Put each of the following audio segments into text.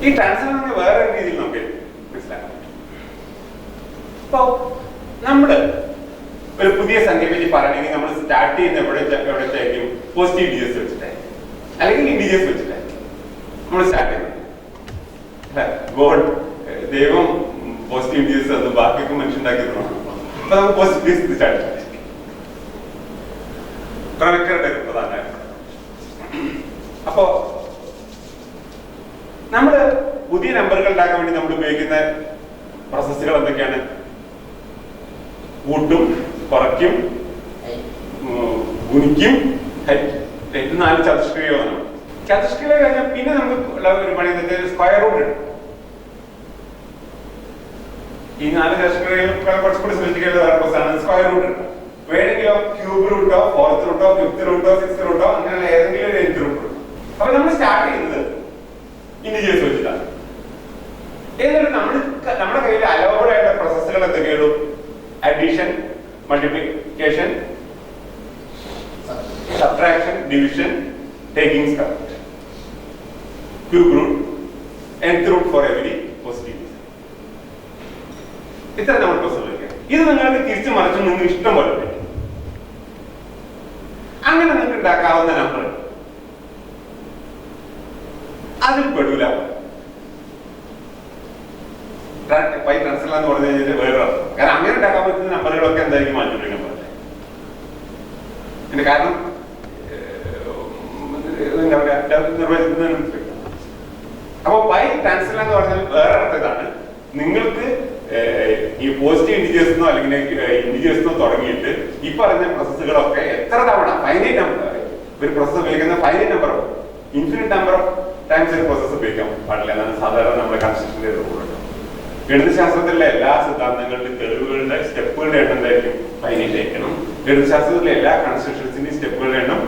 ഈ ട്രാൻസ്ഫർ നമുക്ക് വേറെ രീതിയിൽ നമുക്ക് മനസ്സിലാക്കാം. അപ്പോ നമ്മള് ഒരു പുതിയ സംഖ്യയെ പറ്റി പറയണമെങ്കിൽ നമ്മൾ സ്റ്റാർട്ട് ചെയ്യുന്ന എവിടേക്കായിരിക്കും? പോസിറ്റീവ് ഇൻഡിജേഴ്സ് വെച്ചിട്ട് അല്ലെങ്കിൽ ഇൻഡിജേഴ്സ് വെച്ചിട്ട് നമ്മൾ സ്റ്റാർട്ട് ചെയ്യുന്നത്. ഗോഡ് ദൈവം പോസിറ്റീവ് ഇൻഡിജേഴ്സ് അത് ബാക്കിയൊക്കെ മനുഷ്യണ്ടാക്കിയതാണ്. അപ്പൊ നമുക്ക് പോസിറ്റീവ് സ്റ്റാർട്ട് ചെയ്യാം. പ്രൊജക്ടറുടെ പ്രധാന അപ്പോ നമ്മള് പുതിയ നമ്പറുകൾ ഉണ്ടാക്കാൻ വേണ്ടി നമ്മൾ ഉപയോഗിക്കുന്ന പ്രോസസ്സുകൾ എന്തൊക്കെയാണ്? കൂട്ടും, കുറയ്ക്കും, ഗുണിക്കും, ഇത് 4 ചതുഷ്ക്രിയമാണ്. ചതുഷ്ക്രിയ കഴിഞ്ഞാൽ പിന്നെ നമുക്ക് ഉള്ള ഒരു പണി സ്ക്വയർ റൂട്ട് ഉണ്ട്. ഈ 4 ചതുഷ്ക്രിയകൾ കുറച്ചുകൂടി ശ്രദ്ധിക്കേണ്ട വേറെ പ്രശ്നമാണ് സ്ക്വയർ റൂട്ട് ഉണ്ട്. വേണമെങ്കിലോ ക്യൂബ് റൂട്ടോ, 4th റൂട്ടോ, 5th റൂട്ടോ, 6th റൂട്ടോ അങ്ങനെയുള്ള ഏതെങ്കിലും ഒരു 8th റൂട്ട്. അപ്പൊ നമ്മൾ സ്റ്റാർട്ട് ചെയ്യുന്നത് ഇൻഡിജേഴ്സ് വെച്ചിട്ടാണ്. എന്നിട്ട് നമ്മുടെ കയ്യിൽ അലൗഡ് ആയിട്ടുള്ള പ്രോസസ്സുകൾ എന്തൊക്കെയുള്ളൂ? Addition, multiplication, subtraction, division, taking correct, cube root, nth root for every positive. ഇത്ര നമ്മൾ പ്രോസസ്സുകൾ വയ്ക്കാം. ഇത് നിങ്ങൾക്ക് തിരിച്ചു മറിച്ച് നിങ്ങൾ ഇഷ്ടം പോലെ വയ്ക്കും. അങ്ങനെ നിങ്ങൾക്ക് ഉണ്ടാക്കാവുന്ന നമ്പർ അതിൽ പെടൂല. പൈ ട്രാൻസ്ഫർ എന്ന് പറഞ്ഞു കഴിഞ്ഞാൽ വേറെ കാരണം അങ്ങനെ ഉണ്ടാക്കാൻ പറ്റുന്ന നമ്പറുകളൊക്കെ എന്തായിരിക്കും മാറ്റി നമ്പർ. അതിന്റെ കാരണം നിർവചിക്കുന്നതിനനുസരിച്ച്. അപ്പൊ പൈ ട്രാൻസ്ഫർ എന്ന് പറഞ്ഞാൽ വേറെ അർത്ഥമാണ്. നിങ്ങൾക്ക് ഈ പോസിറ്റീവ് ഇൻഡിജേഴ്സിനോ അല്ലെങ്കിൽ ഇൻഡിജേഴ്സിനോ തുടങ്ങിയിട്ട് ഈ പറഞ്ഞ പ്രോസസ്സുകളൊക്കെ എത്ര തവണ ഫൈനൈറ്റ് നമ്പർ ഒരു പ്രോസസ്സ് ഉപയോഗിക്കുന്ന finite number infinite number of times ഒരു പ്രോസസ്സ് ഉപയോഗിക്കാൻ പാടില്ല എന്നാണ് സാധാരണ നമ്മുടെ കൺസ്ട്രക്ഷന്റെ റൂളുണ്ട്. ഗണിതശാസ്ത്രത്തിലെ എല്ലാ സിദ്ധാന്തങ്ങളുടെയും തെളിവുകളുടെ സ്റ്റെപ്പുകളുടെ എണ്ണം എന്തായിരിക്കും? ഫൈനൈറ്റ് ആയിരിക്കണം. ഗണിതശാസ്ത്രത്തിലെ എല്ലാ കൺസ്ട്രക്ഷൻസിന്റെയും സ്റ്റെപ്പുകളുടെ എണ്ണം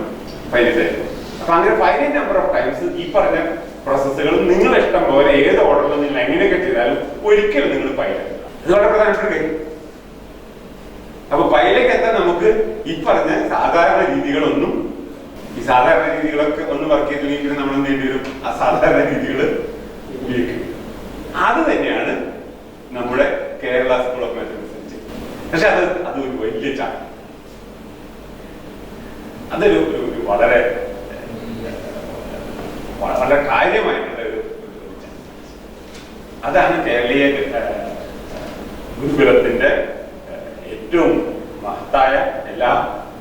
ഫൈനൈറ്റ് ആയിരിക്കും. അപ്പൊ അങ്ങനെ ഫൈനൈറ്റ് നമ്പർ ഓഫ് ടൈംസ് ഈ പറഞ്ഞ പ്രോസസ്സുകൾ നിങ്ങൾ ഇഷ്ടം പോലെ ഏത് ഓർഡറിൽ നിങ്ങൾ എങ്ങനെയൊക്കെ ചെയ്താലും ഒരിക്കലും നിങ്ങൾ പൈലെത്തില്ല. ഇത് വളരെ പ്രധാനപ്പെട്ട കാര്യം. അപ്പൊ പൈലേക്ക് എത്താൻ നമുക്ക് ഈ പറഞ്ഞ സാധാരണ രീതികളൊന്നും ഈ സാധാരണ രീതികളൊക്കെ ഒന്ന് വർക്ക് ചെയ്തില്ലെങ്കിൽ നമ്മൾ എന്ത് ചെയ്യേണ്ടി വരും? അസാധാരണ രീതികൾ ഉപയോഗിക്കും. അത് തന്നെയാണ് നമ്മുടെ കേരള സ്കൂൾ ഓഫ് മാത്തമാറ്റിക്സ്. പക്ഷെ അത് ഒരു വലിയ ചാക്ക്, അതൊരു വളരെ വളരെ കാര്യമായിട്ടുള്ള ഒരു അതാണ് കേരളീയ ഗുരുകുലത്തിന്റെ ഏറ്റവും മഹത്തായ എല്ലാ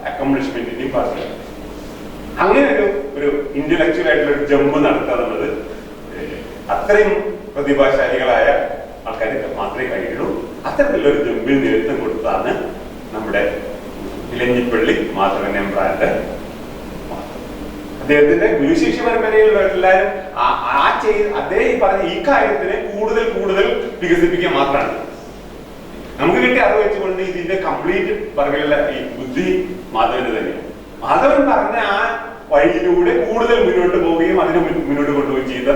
അക്കംപ്ലിഷ്മെന്റിന്റെയും പറയുന്നത്. അങ്ങനെ ഒരു ഇന്റലക്ച്വൽ ആയിട്ടുള്ള ഒരു ജമ്പ് നടത്തുന്നത് അത്രയും പ്രതിഭാശാലികളായ ആൾക്കാർക്ക് മാത്രമേ കഴിയുള്ളൂ. അത്തരത്തിലൊരു ജമ്പിൽ നേതൃത്വം കൊടുത്താണ് നമ്മുടെ ഇലഞ്ഞിപ്പള്ളി മാധവൻ എംബ്രാന്റെ. അദ്ദേഹത്തിന്റെ ഗുരുശിഷ്യ പരമ്പരയിലുള്ള എല്ലാവരും അതേ പറഞ്ഞ ഈ കാര്യത്തിനെ കൂടുതൽ കൂടുതൽ വികസിപ്പിക്കുക മാത്രമാണ്. നമുക്ക് കിട്ടിയ അറിവ് വെച്ചുകൊണ്ട് ഇതിന്റെ കംപ്ലീറ്റ് പറഞ്ഞുള്ള ഈ ബുദ്ധി മാധവന് തന്നെയാണ്. മാധവൻ പറഞ്ഞ ആ വഴിയിലൂടെ കൂടുതൽ മുന്നോട്ട് പോവുകയും അതിനെ മുന്നോട്ട് കൊണ്ടുപോവുകയും ചെയ്ത്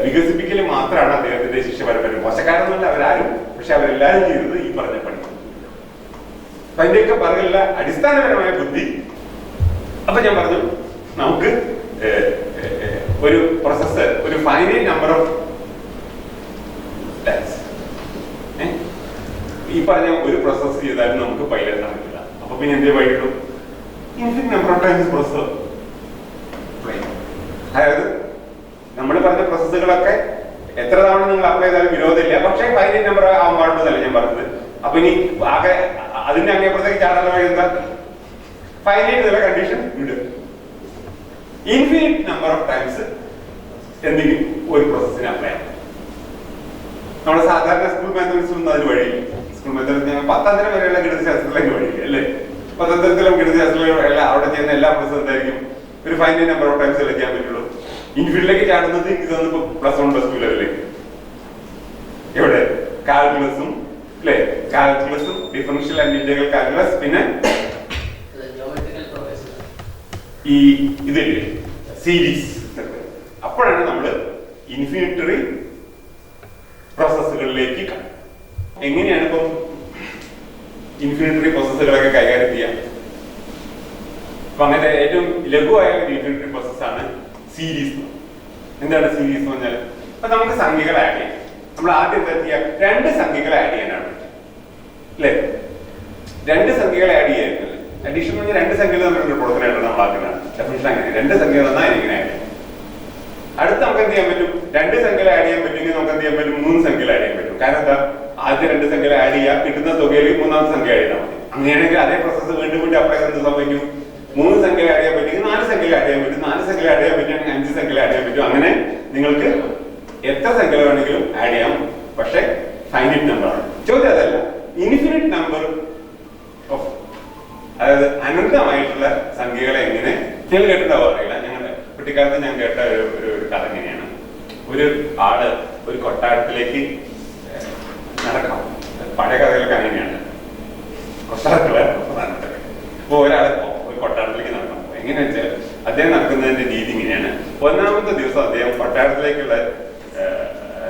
വികസിപ്പിക്കൽ മാത്രമാണ് അദ്ദേഹത്തിന്റെ ശിഷ്യ പരമ്പര. മോശക്കാരെന്നല്ല അവരാരും, പക്ഷെ അവരെല്ലാവരും ചെയ്തത് ഈ പറഞ്ഞ പണി. അപ്പൊ അതിന്റെയൊക്കെ പറഞ്ഞുള്ള അടിസ്ഥാനപരമായ ബുദ്ധി. അപ്പൊ ഞാൻ പറഞ്ഞു നമുക്ക് ഒരു പ്രോസസ്സ് ഒരു ഫൈനൈറ്റ് നമ്പർ ഓഫ് ടൈംസ് ഈ പറഞ്ഞ ഒരു പ്രോസസ് ചെയ്താലും നമുക്ക് പൈലെത്താൻ പറ്റില്ല. അപ്പൊ പിന്നെ എന്തേ വഴിയുള്ളൂ? Infinite number of times process. അതായത് നമ്മൾ പറഞ്ഞ പ്രോസസ്സുകളൊക്കെ എത്ര തവണ നിങ്ങൾ അപ്ലൈ ചെയ്താലും വിരോധമില്ല, പക്ഷേ ഫൈനൈറ്റ് നമ്പർ ആവാൻ പാടുന്നതല്ല ഞാൻ പറഞ്ഞത്. അപ്പൊ ഇനി ആകെ അതിന്റെ അങ്ങേപ്പുറത്തേക്ക് ചാടാൻ എന്താ? ഫൈനൈറ്റ് എന്നുള്ള കണ്ടീഷൻ ഉണ്ട്. ഇൻഫിനിറ്റ് നമ്പർ ഓഫ് ടൈംസ് എന്തെങ്കിലും ഒരു പ്രോസസ്സിന് അപ്ലൈ ചെയ്യാം. നമ്മുടെ സാധാരണ സ്കൂൾ മാത്തമാറ്റിക്സ് ഒന്നും അതിന് വഴിയില്ല. സ്കൂൾ മാത്തമാറ്റിക്സ് 10ാം തരം വരെയുള്ള ഗണിതശാസ്ത്രത്തിലേക്ക് വഴിയില്ല അല്ലേ? 10ാം തരത്തിലും ഗണിതശാസ്ത്രത്തിലും അവിടെ ചെയ്യുന്ന എല്ലാ പ്രോസസ്സും എന്തായിരിക്കും? ഒരു ഫൈനൈറ്റ് നമ്പർ ഓഫ് ടൈംസ് അല്ലേ ചെയ്യാൻ പറ്റുള്ളൂ. ഇൻഫിനിറ്റിലേക്ക് ചാടുന്നത് ഇതൊന്നും +1 +2 ലെവലിലേക്ക്. എവിടെ കാൽക്കുലസും അല്ലെ? കാൽക്കുലസും ഡിഫറൻഷ്യൽ ആൻഡ് ഇന്റഗ്രൽ കാൽക്കുലസ്, പിന്നെ ഈ ഇതില്ലേ സീരീസ്. അപ്പോഴാണ് നമ്മൾ ഇൻഫിനിറ്ററി പ്രോസസ്സുകളിലേക്ക് എങ്ങനെയാണ് ഇപ്പം ഇൻഫിനിറ്ററി പ്രോസസ്സുകളൊക്കെ കൈകാര്യം ചെയ്യാം. അപ്പൊ അങ്ങനെ ഏറ്റവും ലഘുവായ ഒരു ഇൻഫിനിറ്ററി പ്രോസസ്സാണ് സീരീസ്. എന്താണ് സീരീസ് എന്ന് പറഞ്ഞാൽ? അപ്പൊ നമുക്ക് സംഖ്യകൾ ആഡ് ചെയ്യാം. നമ്മൾ ആദ്യം എന്താ ചെയ്യുക? രണ്ട് സംഖ്യകൾ ആഡ് ചെയ്യാനാണ് അല്ലെ? രണ്ട് സംഖ്യകൾ ആഡ് ചെയ്യാൻ അഡീഷൻ പറഞ്ഞാൽ രണ്ട് സംഖ്യകൾ തമ്മിലുള്ള പ്രവർത്തനമായിട്ടാണ് നമ്മൾ ആക്കുന്നത്. ഡെഫിനിഷൻ അങ്ങനെ രണ്ട് സംഖ്യകൾ തന്നാൽ എനിക്കിങ്ങനെ ആഡ് ചെയ്യാം. അടുത്ത് നമുക്ക് എന്ത് ചെയ്യാൻ പറ്റും? രണ്ട് സംഖ്യകൾ ആഡ് ചെയ്യാൻ പറ്റുമെങ്കിൽ നമുക്ക് എന്ത് ചെയ്യാൻ പറ്റും? മൂന്ന് സംഖ്യകൾ ആഡ് ചെയ്യാൻ പറ്റും. കാരണം എന്താ? ആദ്യം രണ്ട് സംഖ്യകൾ ആഡ് ചെയ്യുക, കിട്ടുന്ന തുകയിൽ മൂന്നാമത്തെ സംഖ്യ ആഡ് ചെയ്താൽ മതി. അങ്ങനെയാണെങ്കിൽ അതേ പ്രോസസ്സ് വീണ്ടും വീണ്ടും അപ്ലൈ എന്ത് സംഭവിക്കും? മൂന്ന് സംഖ്യകൾ ആഡ് ചെയ്യാൻ പറ്റുമെങ്കിൽ നാല് സംഖ്യകൾ ആഡ് ചെയ്യാൻ പറ്റും, നാല് സംഖ്യകൾ ആഡ് ചെയ്യാൻ പറ്റുകയാണെങ്കിൽ അഞ്ച് സംഖ്യകൾ ആഡ് ചെയ്യാൻ പറ്റും. അങ്ങനെ നിങ്ങൾക്ക് എത്ര സംഖ്യകൾ വേണമെങ്കിലും ആഡ് ചെയ്യാം. പക്ഷെ ഫൈനൈറ്റ് നമ്പർ ആണ്. ചോദ്യം അതല്ല, ഇൻഫിനിറ്റ് നമ്പർ ഓഫ്, അതായത് അനന്തമായിട്ടുള്ള സംഖ്യകളെ എങ്ങനെ നിങ്ങൾ കേട്ടിട്ടുണ്ടാവും അറിയില്ല. ഞങ്ങളുടെ കുട്ടിക്കാലത്ത് ഞാൻ കേട്ട ഒരു കഥ എങ്ങനെയാണ്, ഒരു ആള് ഒരു കൊട്ടാരത്തിലേക്ക് നടക്കാം. പഴയ കഥകളൊക്കെ അങ്ങനെയാണ്, കൊട്ടാരത്തിലെ പ്രധാനപ്പെട്ടത്. അപ്പൊ ഒരാളെ ഒരു കൊട്ടാരത്തിലേക്ക് നടക്കാം. എങ്ങനെയാ വെച്ചാൽ അദ്ദേഹം നടക്കുന്നതിന്റെ രീതി ഇങ്ങനെയാണ്. ഒന്നാമത്തെ ദിവസം അദ്ദേഹം കൊട്ടാരത്തിലേക്കുള്ള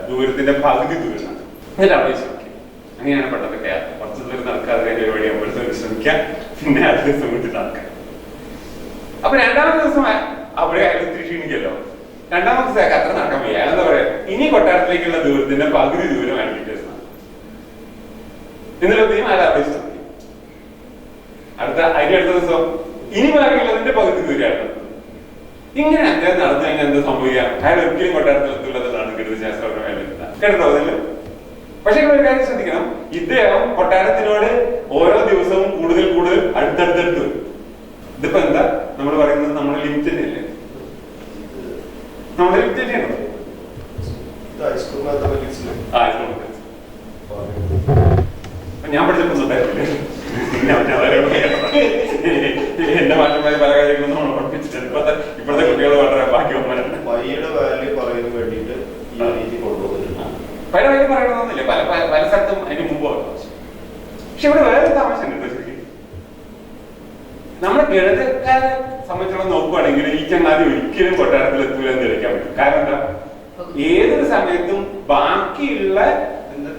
ദൂരത്തിന്റെ പകുതി ദൂരം നടക്കും. എന്നിട്ട് അവിടെ ശ്രമിക്കും. അങ്ങനെയാണ് പെട്ടെന്നൊക്കെ യാത്ര. കുറച്ച് ദൂരം നടക്കാതെ കഴിഞ്ഞ ഒരു വഴി അമ്പലത്തിൽ ശ്രമിക്കാം, പിന്നെ അടുത്ത ദിവസം വീട്ടിൽ നടക്കാം. അപ്പൊ രണ്ടാമത്തെ ദിവസം അവിടെ അയാൾ ഇത്തിരി ക്ഷീണിക്കല്ലോ. രണ്ടാമത്തെ ദിവസം അത്ര നടക്കാൻ വയ്യ. അയാൾ എന്താ പറയാ, ഇനി കൊട്ടാരത്തിലേക്കുള്ള ദൂരത്തിന്റെ പകുതി ദൂരം അയാൾ വ്യത്യാസം. എന്നിട്ട് അയാൾ അവിടെ ശ്രമിക്കും. അതിന്റെ അടുത്ത ദിവസം ഇനി ബാക്കിയുള്ളതിന്റെ പകുതി ദൂരമാണ്. ഇങ്ങനെ അദ്ദേഹം നടന്നു കഴിഞ്ഞാൽ എന്താ സംഭവിക്കാം? അയാൾ ഒരിക്കലും കൊട്ടാരത്തിലെത്തുള്ളതാണ് ഗണിതശാസ്ത്രം കേട്ടോ അതല്ലേ? പക്ഷെ ഒരു കാര്യം ശ്രദ്ധിക്കണം, ഇദ്ദേഹം കൊട്ടാരത്തിനോട് ഓരോ ദിവസവും കൂടുതൽ കൂടുതൽ അടുത്തടുത്തടുത്ത് വരും. ഇതിപ്പോ എന്താ നമ്മൾ പറയുന്നത്? നമ്മുടെ ലിമിറ്റ് തന്നെയല്ലേ? നമ്മുടെ ലിമിറ്റ് തന്നെയാണോ? ഞാൻ പഠിച്ചിട്ടുണ്ടായിരുന്നില്ലേ? എന്റെ മാറ്റമായ പല കാര്യങ്ങളും നമ്മൾ പഠിപ്പിച്ചിട്ടുണ്ട്. ഇപ്പോഴത്തെ കുട്ടികൾ വളരെ ഭാഗ്യവന്മാരാണ്. പല കാര്യം പറയണമെന്നില്ല, പല പല സ്ഥലത്തും അതിന് മുമ്പ്. പക്ഷെ ഇവിടെ വേറെ താമസം ഉണ്ട് ശരിക്കും. നമ്മുടെ ഗണിതക്കാരെ സംബന്ധിച്ചോളം നോക്കുകയാണെങ്കിൽ ഈ ചങ്ങാതി ഒരിക്കലും കൊട്ടാരത്തിൽ എത്തൂല എന്ന് തെളിയിക്കാൻ പറ്റും. കാരണം എന്താ? ഏതൊരു സമയത്തും ബാക്കിയുള്ള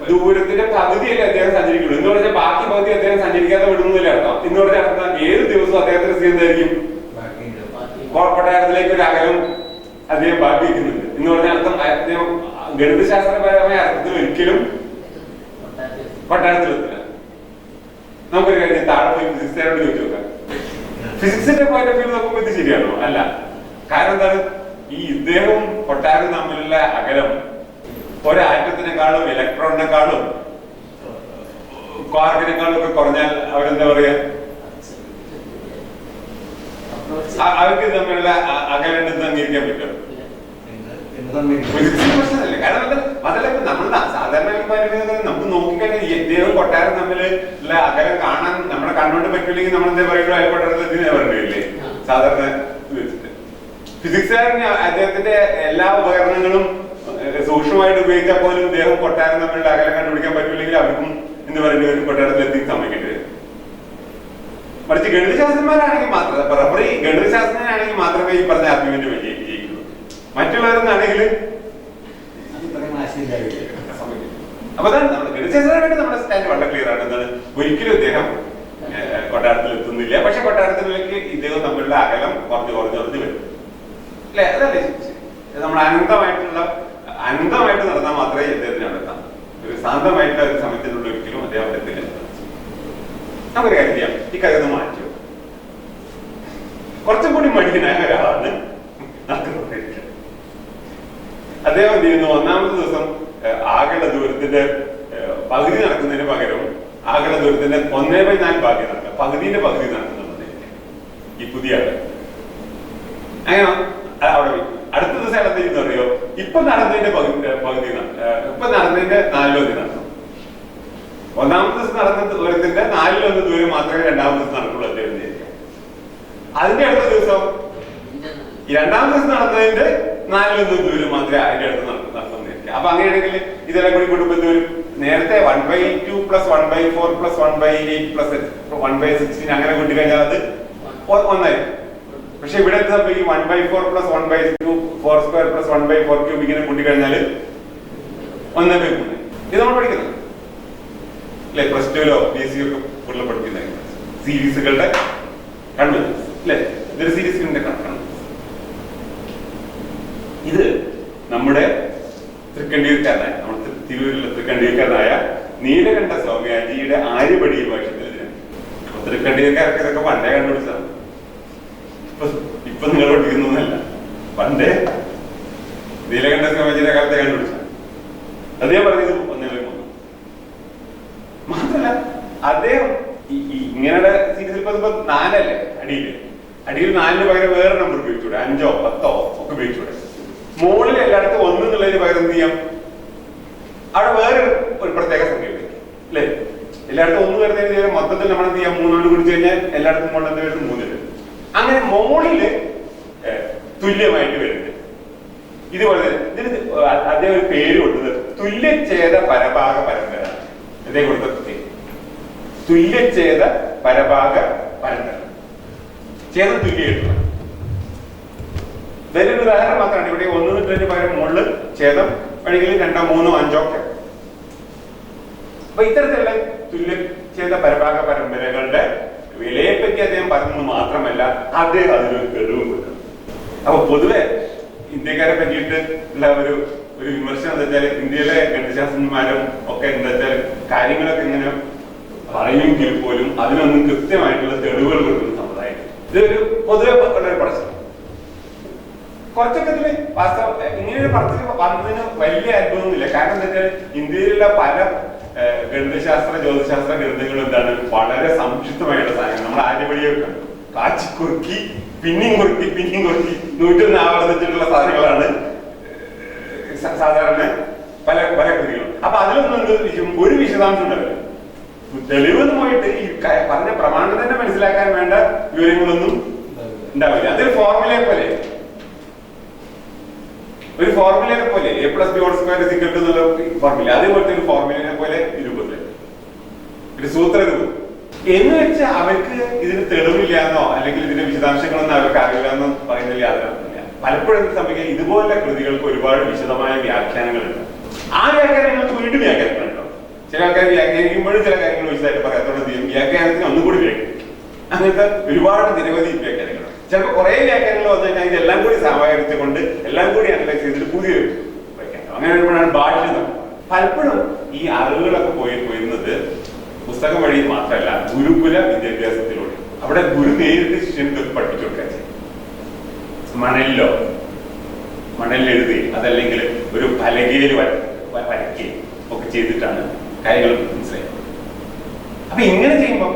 ദൂരത്തിന്റെ പകുതിയല്ലേ അദ്ദേഹം സഞ്ചരിക്കുള്ളൂ. എന്ന് പറഞ്ഞാൽ ബാക്കി പകുതി അദ്ദേഹം സഞ്ചരിക്കാതെ വിടുന്നില്ല അർത്ഥം. എന്ന് പറഞ്ഞാൽ അർത്ഥം ഏത് ദിവസവും അദ്ദേഹത്തിന്റെ സ്ഥിതി എന്തായിരിക്കും? കൊട്ടാരത്തിലേക്ക് ഒരു അകലം അദ്ദേഹം ബാക്കി വയ്ക്കുന്നുണ്ട് എന്ന് പറഞ്ഞാൽ അർത്ഥം അദ്ദേഹം ഗണിതശാസ്ത്രപരമായ അർത്ഥത്തിൽ ഒരിക്കലും കൊട്ടാരത്തിലെത്തില്ല. നമുക്കൊരു കാര്യം താഴെ പോയി ഫിസിക്സുകാരോട് ചോദിച്ചു നോക്കാം. ഫിസിക്സിന്റെ പോയിന്റ് ഓഫ് വ്യൂ നോക്കുമ്പോൾ ഇത് ശരിയാണോ? അല്ല. കാരണം എന്താണ്? ഈ ഇദ്ദേഹവും കൊട്ടാരം തമ്മിലുള്ള അകലം ഒരാറ്റത്തിനെക്കാളും ഇലക്ട്രോണിനെക്കാളും ക്വാർക്കിനെക്കാളും ഒക്കെ കുറഞ്ഞാൽ അവരെന്താ പറയാ? അവർക്ക് തമ്മിലുള്ള അകലുണ്ടെന്ന് അംഗീകരിക്കാൻ പറ്റും. പ്രശ്നമല്ലേ? കാരണം അതല്ല, നമ്മൾ സാധാരണ നമുക്ക് നോക്കിക്കഴിഞ്ഞാൽ ഇദ്ദേഹം കൊട്ടാരം തമ്മിലുള്ള അകലം കാണാൻ നമ്മുടെ കണ്ണുകൊണ്ട് പറ്റില്ലെങ്കിൽ നമ്മൾ എന്താ പറയുള്ളൂ? അയാൾ കൊട്ടാരത്തിൽ പറയേണ്ടില്ലേ സാധാരണ വെച്ചിട്ട്. ഫിസിക്സുകാരന് അദ്ദേഹത്തിന്റെ എല്ലാ ഉപകരണങ്ങളും സൂക്ഷ്മമായിട്ട് ഉപയോഗിച്ചാൽ പോലും ഇദ്ദേഹം കൊട്ടാരം തമ്മിലുള്ള അകലം കണ്ടുപിടിക്കാൻ പറ്റില്ലെങ്കിൽ അവർക്കും എന്ത് പറയേണ്ടി വരും? കൊട്ടാരത്തിലെത്തി സമ്മതിക്കേണ്ടി വരും. മറിച്ച് ഗണിതശാസ്ത്രന്മാരാണെങ്കിൽ മാത്രം, റഫറി ഗണിതശാസ്ത്രജ്ഞനാണെങ്കിൽ മാത്രമേ ഈ പറഞ്ഞ ആർഗ്യുമെന്റ് വിജയിക്കുള്ളൂ. മറ്റുള്ളവരെന്നാണെങ്കിൽ അപ്പൊ അതാണ് നമ്മുടെ ഗണിതശാസ്ത്രമായിട്ട് നമ്മുടെ സ്റ്റാൻഡ് വളരെ ക്ലിയർ ആണ്. എന്താണ്? ഒരിക്കലും ഇദ്ദേഹം കൊട്ടാരത്തിൽ എത്തുന്നില്ല. പക്ഷെ കൊട്ടാരത്തിലേക്ക് ഇദ്ദേഹം തമ്മിലുള്ള അകലം കുറഞ്ഞു വരും അല്ലെ? അതല്ലേ നമ്മൾ അനന്തമായിട്ട് നടന്നാൽ മാത്രമേ ഇദ്ദേഹത്തിന് അവിടെ എത്താം. ഒരു ശാന്തമായിട്ടുള്ള ഒരു സമയത്തിനുള്ള ഒരിക്കലും അദ്ദേഹം എത്തില്ല. നമുക്കൊരു കാര്യം ചെയ്യാം, ഈ കാര്യം ഒന്ന് മാറ്റി കുറച്ചും കൂടി മടിയനായ ഒരാളാണ് അദ്ദേഹം എന്ത് ചെയ്യുന്നു? ഒന്നാമത്തെ ദിവസം ആകെയുള്ള ദൂരത്തിന്റെ പകുതി നടക്കുന്നതിന് പകരം ആകെയുള്ള ദൂരത്തിന്റെ 1/4 ഭാഗ്യം നടക്കുക, പകുതിന്റെ പകുതി നടക്കുന്നുണ്ട് ഈ പുതിയ ആള്. അങ്ങനെ അവിടെ അടുത്ത ദിവസം അയാൾ എന്ത് ചെയ്യുന്ന അറിയോ? ഇപ്പൊ നടന്നതിന്റെ പകുതി ഇപ്പൊ നടന്നതിന്റെ 4/1 നടക്കും. ഒന്നാമത്തെ ദിവസം നടന്ന ദൂരത്തിന്റെ 4/1 ദൂരം മാത്രമേ രണ്ടാമത്തെ ദിവസം നടക്കുള്ളൂ അദ്ദേഹം വിചാരിക്കാം. അതിന്റെ അടുത്ത ദിവസം രണ്ടാമത്തെ ദിവസം നടന്നതിന്റെ 4/1 ദൂരം മാത്രമേ അതിന്റെ അടുത്ത് നടത്തുന്നിരിക്കുക. അപ്പൊ അങ്ങനെയാണെങ്കിൽ ഇതെല്ലാം കൂടി കൂടുമ്പോൾ വരും. നേരത്തെ 1/2 + 1/4 + 1/8 + 1/16 അങ്ങനെ കൂട്ടിക്കഴിഞ്ഞാൽ അത് ഒന്നായിരിക്കും. പക്ഷെ ഇവിടെ ഈ 1/4 + 1/2 4² + 1/4³ ഇങ്ങനെ കൂട്ടിക്കഴിഞ്ഞാല് 1/3. ഇത് നമ്മൾ പഠിക്കുന്നത് അല്ലെ? +2 BSc ഒക്കെ കൂടുതൽ പഠിക്കുന്ന സീരീസുകളുടെ കൺവെൻഷൻസ് അല്ലെ? ഇതൊരു സീരീസിന്റെ കണക്കാണ്. ഇത് നമ്മുടെ കണ്ടിക്കാർക്ക് ഇതൊക്കെ പണ്ടേ കണ്ടുപിടിച്ചതാണ്. ഇപ്പൊ നിങ്ങൾ പഠിക്കുന്നൊന്നല്ല, പണ്ടേ നീലകണ്ഠ സ്വാമിജിയുടെ കാലത്തെ കണ്ടുപിടിച്ചതാണ്. അദ്ദേഹം പറഞ്ഞത് ഒന്നേ മാത്രല്ല അദ്ദേഹം ഇങ്ങനെ സീരീസിൽ ഇപ്പൊ 4 അല്ലേ അടിയിൽ 4 പകരം വേറെ നമ്പർ ഉപയോഗിച്ചൂടെ, 5ഓ 10ഓ ഒക്കെ ഉപയോഗിച്ചൂടെ. മുകളിൽ എല്ലായിടത്തും 1 എന്നുള്ളതിന് പകരം എന്ത് ചെയ്യാം, അവിടെ വേറെ ഒരു പ്രത്യേക സംഖ്യ ഉപയോഗിക്കും അല്ലേ. എല്ലായിടത്തും 1 വരുന്നതിന് മൊത്തത്തിൽ നമ്മൾ എന്ത് ചെയ്യാം, 3 കൊണ്ട് കുടിച്ചു കഴിഞ്ഞാൽ എല്ലായിടത്തും കൊണ്ടുവന്ന് വരുന്നത് 3. അങ്ങനെ മുകളില് തുല്യമായിട്ട് വരുന്നത്. ഇതുപോലെ ഇതിന് അദ്ദേഹം ഒരു പേര് കൊടുത്തത് തുല്യഛേദ പരഭാഗ പരമ്പര. ഇതേ കൊടുത്ത തുല്യഛേദ പരഭാഗ പരമ്പര, ഛേദം തുല്യമായിട്ടുള്ള. ഇതിലൊരു ഉദാഹരണം മാത്രമാണ്. ഇവിടെ 1 തൊട്ടതിന് പകരം മുകളിൽ ഛേദം വേണമെങ്കിൽ 2, 3, 5 ഒക്കെ. അപ്പൊ ഇത്തരത്തിലുള്ള തുല്യഛേദ പരഭാഗ പരമ്പരകളുടെ വിലയെപ്പറ്റി അദ്ദേഹം പറഞ്ഞത് മാത്രമല്ല, അദ്ദേഹം അതിനൊരു തെളിവും കൊടുക്കണം. അപ്പൊ പൊതുവെ ഇന്ത്യക്കാരെ പറ്റിയിട്ട് ഉള്ള ഒരു വിമർശനം എന്താ വെച്ചാൽ, ഇന്ത്യയിലെ ഗണിതശാസ്ത്രജ്ഞന്മാരും ഒക്കെ എന്താ വെച്ചാൽ കാര്യങ്ങളൊക്കെ ഇങ്ങനെ പറയുമെങ്കിൽ പോലും അതിനൊന്നും കൃത്യമായിട്ടുള്ള തെളിവുകൾ കൊടുക്കുന്ന സമുദായം. ഇതൊരു പൊതുവെ ഉള്ളൊരു പ്രശ്നം. കുറച്ചൊക്കെ ഇതില് വാസ്തവ ഇങ്ങനെയൊരു പറച്ചിൽ വന്നതിന് വലിയ അത്ഭുതമൊന്നുമില്ല. കാരണം എന്താ വെച്ചാൽ ഇന്ത്യയിലുള്ള പല ഗണിതശാസ്ത്ര ജ്യോതിശാസ്ത്ര ഗ്രന്ഥങ്ങളും എന്താണ് വളരെ സംക്ഷിപ്തമായിട്ടുള്ള സാധനങ്ങൾ. നമ്മൾ ആര്യവഴിയൊക്കെ കാച്ചി കുറുക്കി പിന്നെയും കുറുക്കി 101 ആവർത്തിച്ചിട്ടുള്ള സാധനങ്ങളാണ് സാധാരണ പല കൃതികളും. അപ്പൊ അതിലൊന്നും ഒരു വിശദാംശം ഉണ്ടല്ലോ. തെളിവെന്ന് പോയിട്ട് ഈ പറഞ്ഞ പ്രമാണം തന്നെ മനസ്സിലാക്കാൻ വേണ്ട വിവരങ്ങളൊന്നും ഉണ്ടാവില്ല. അതൊരു ഫോർമുലയെ പോലെ A+B² എന്നുള്ള ഫോർമുല, അതേപോലത്തെ ഒരു ഫോർമുലയെ പോലെ രൂപത്തിൽ ഒരു സൂത്ര രൂപം എന്ന് വെച്ചാൽ അവർക്ക് ഇതിന് തെളിവില്ലാന്നോ അല്ലെങ്കിൽ ഇതിന്റെ വിശദാംശങ്ങളൊന്നും അവർക്ക് അറിയില്ലെന്നോ പറയുന്നതിൽ യാതൊരു അർത്ഥമില്ല. പലപ്പോഴും സംഭവിക്കുക ഇതുപോലുള്ള കൃതികൾക്ക് ഒരുപാട് വിശദമായ വ്യാഖ്യാനങ്ങളുണ്ട്. ആ വ്യാഖ്യാനങ്ങൾക്ക് വീണ്ടും വ്യാഖ്യാനങ്ങളുണ്ടോ. ചില ആൾക്കാർ വ്യാഖ്യാനിക്കുമ്പോഴും ചില കാര്യങ്ങൾ വിശദമായിട്ട് പറയാത്തോടെ വ്യാഖ്യാനത്തിന് ഒന്നുകൂടി വ്യാഖ്യാനം. അങ്ങനത്തെ ഒരുപാട് നിരവധി വ്യാഖ്യാനങ്ങൾ. ചിലപ്പോൾ കുറെ വ്യാഖ്യാനങ്ങൾ വന്നു കഴിഞ്ഞാൽ ഇതെല്ലാം കൂടി സമാഹരിച്ചുകൊണ്ട് എല്ലാം കൂടി അനലൈസ് ചെയ്തിട്ട് പുതിയ വ്യാഖ്യാനം. അങ്ങനെ വരുമ്പോഴാണ് ഭാഷ്യം. പലപ്പോഴും ഈ അറിവുകളൊക്കെ പോയിരുന്നത് പുസ്തകം വഴി മാത്രമല്ല, ഗുരുകുല വിദ്യാഭ്യാസത്തിലൂടെ. അവിടെ ഗുരു നേരിട്ട് ശിഷ്യർക്ക് പഠിപ്പിച്ചു കൊടുക്കാൻ ചെയ്യും. മണലിൽ എഴുതി അതല്ലെങ്കിൽ ഒരു പലകയിൽ വരയ്ക്കുകയും ഒക്കെ ചെയ്തിട്ടാണ് കാര്യങ്ങൾ മനസ്സിലായത്. അപ്പൊ ഇങ്ങനെ ചെയ്യുമ്പം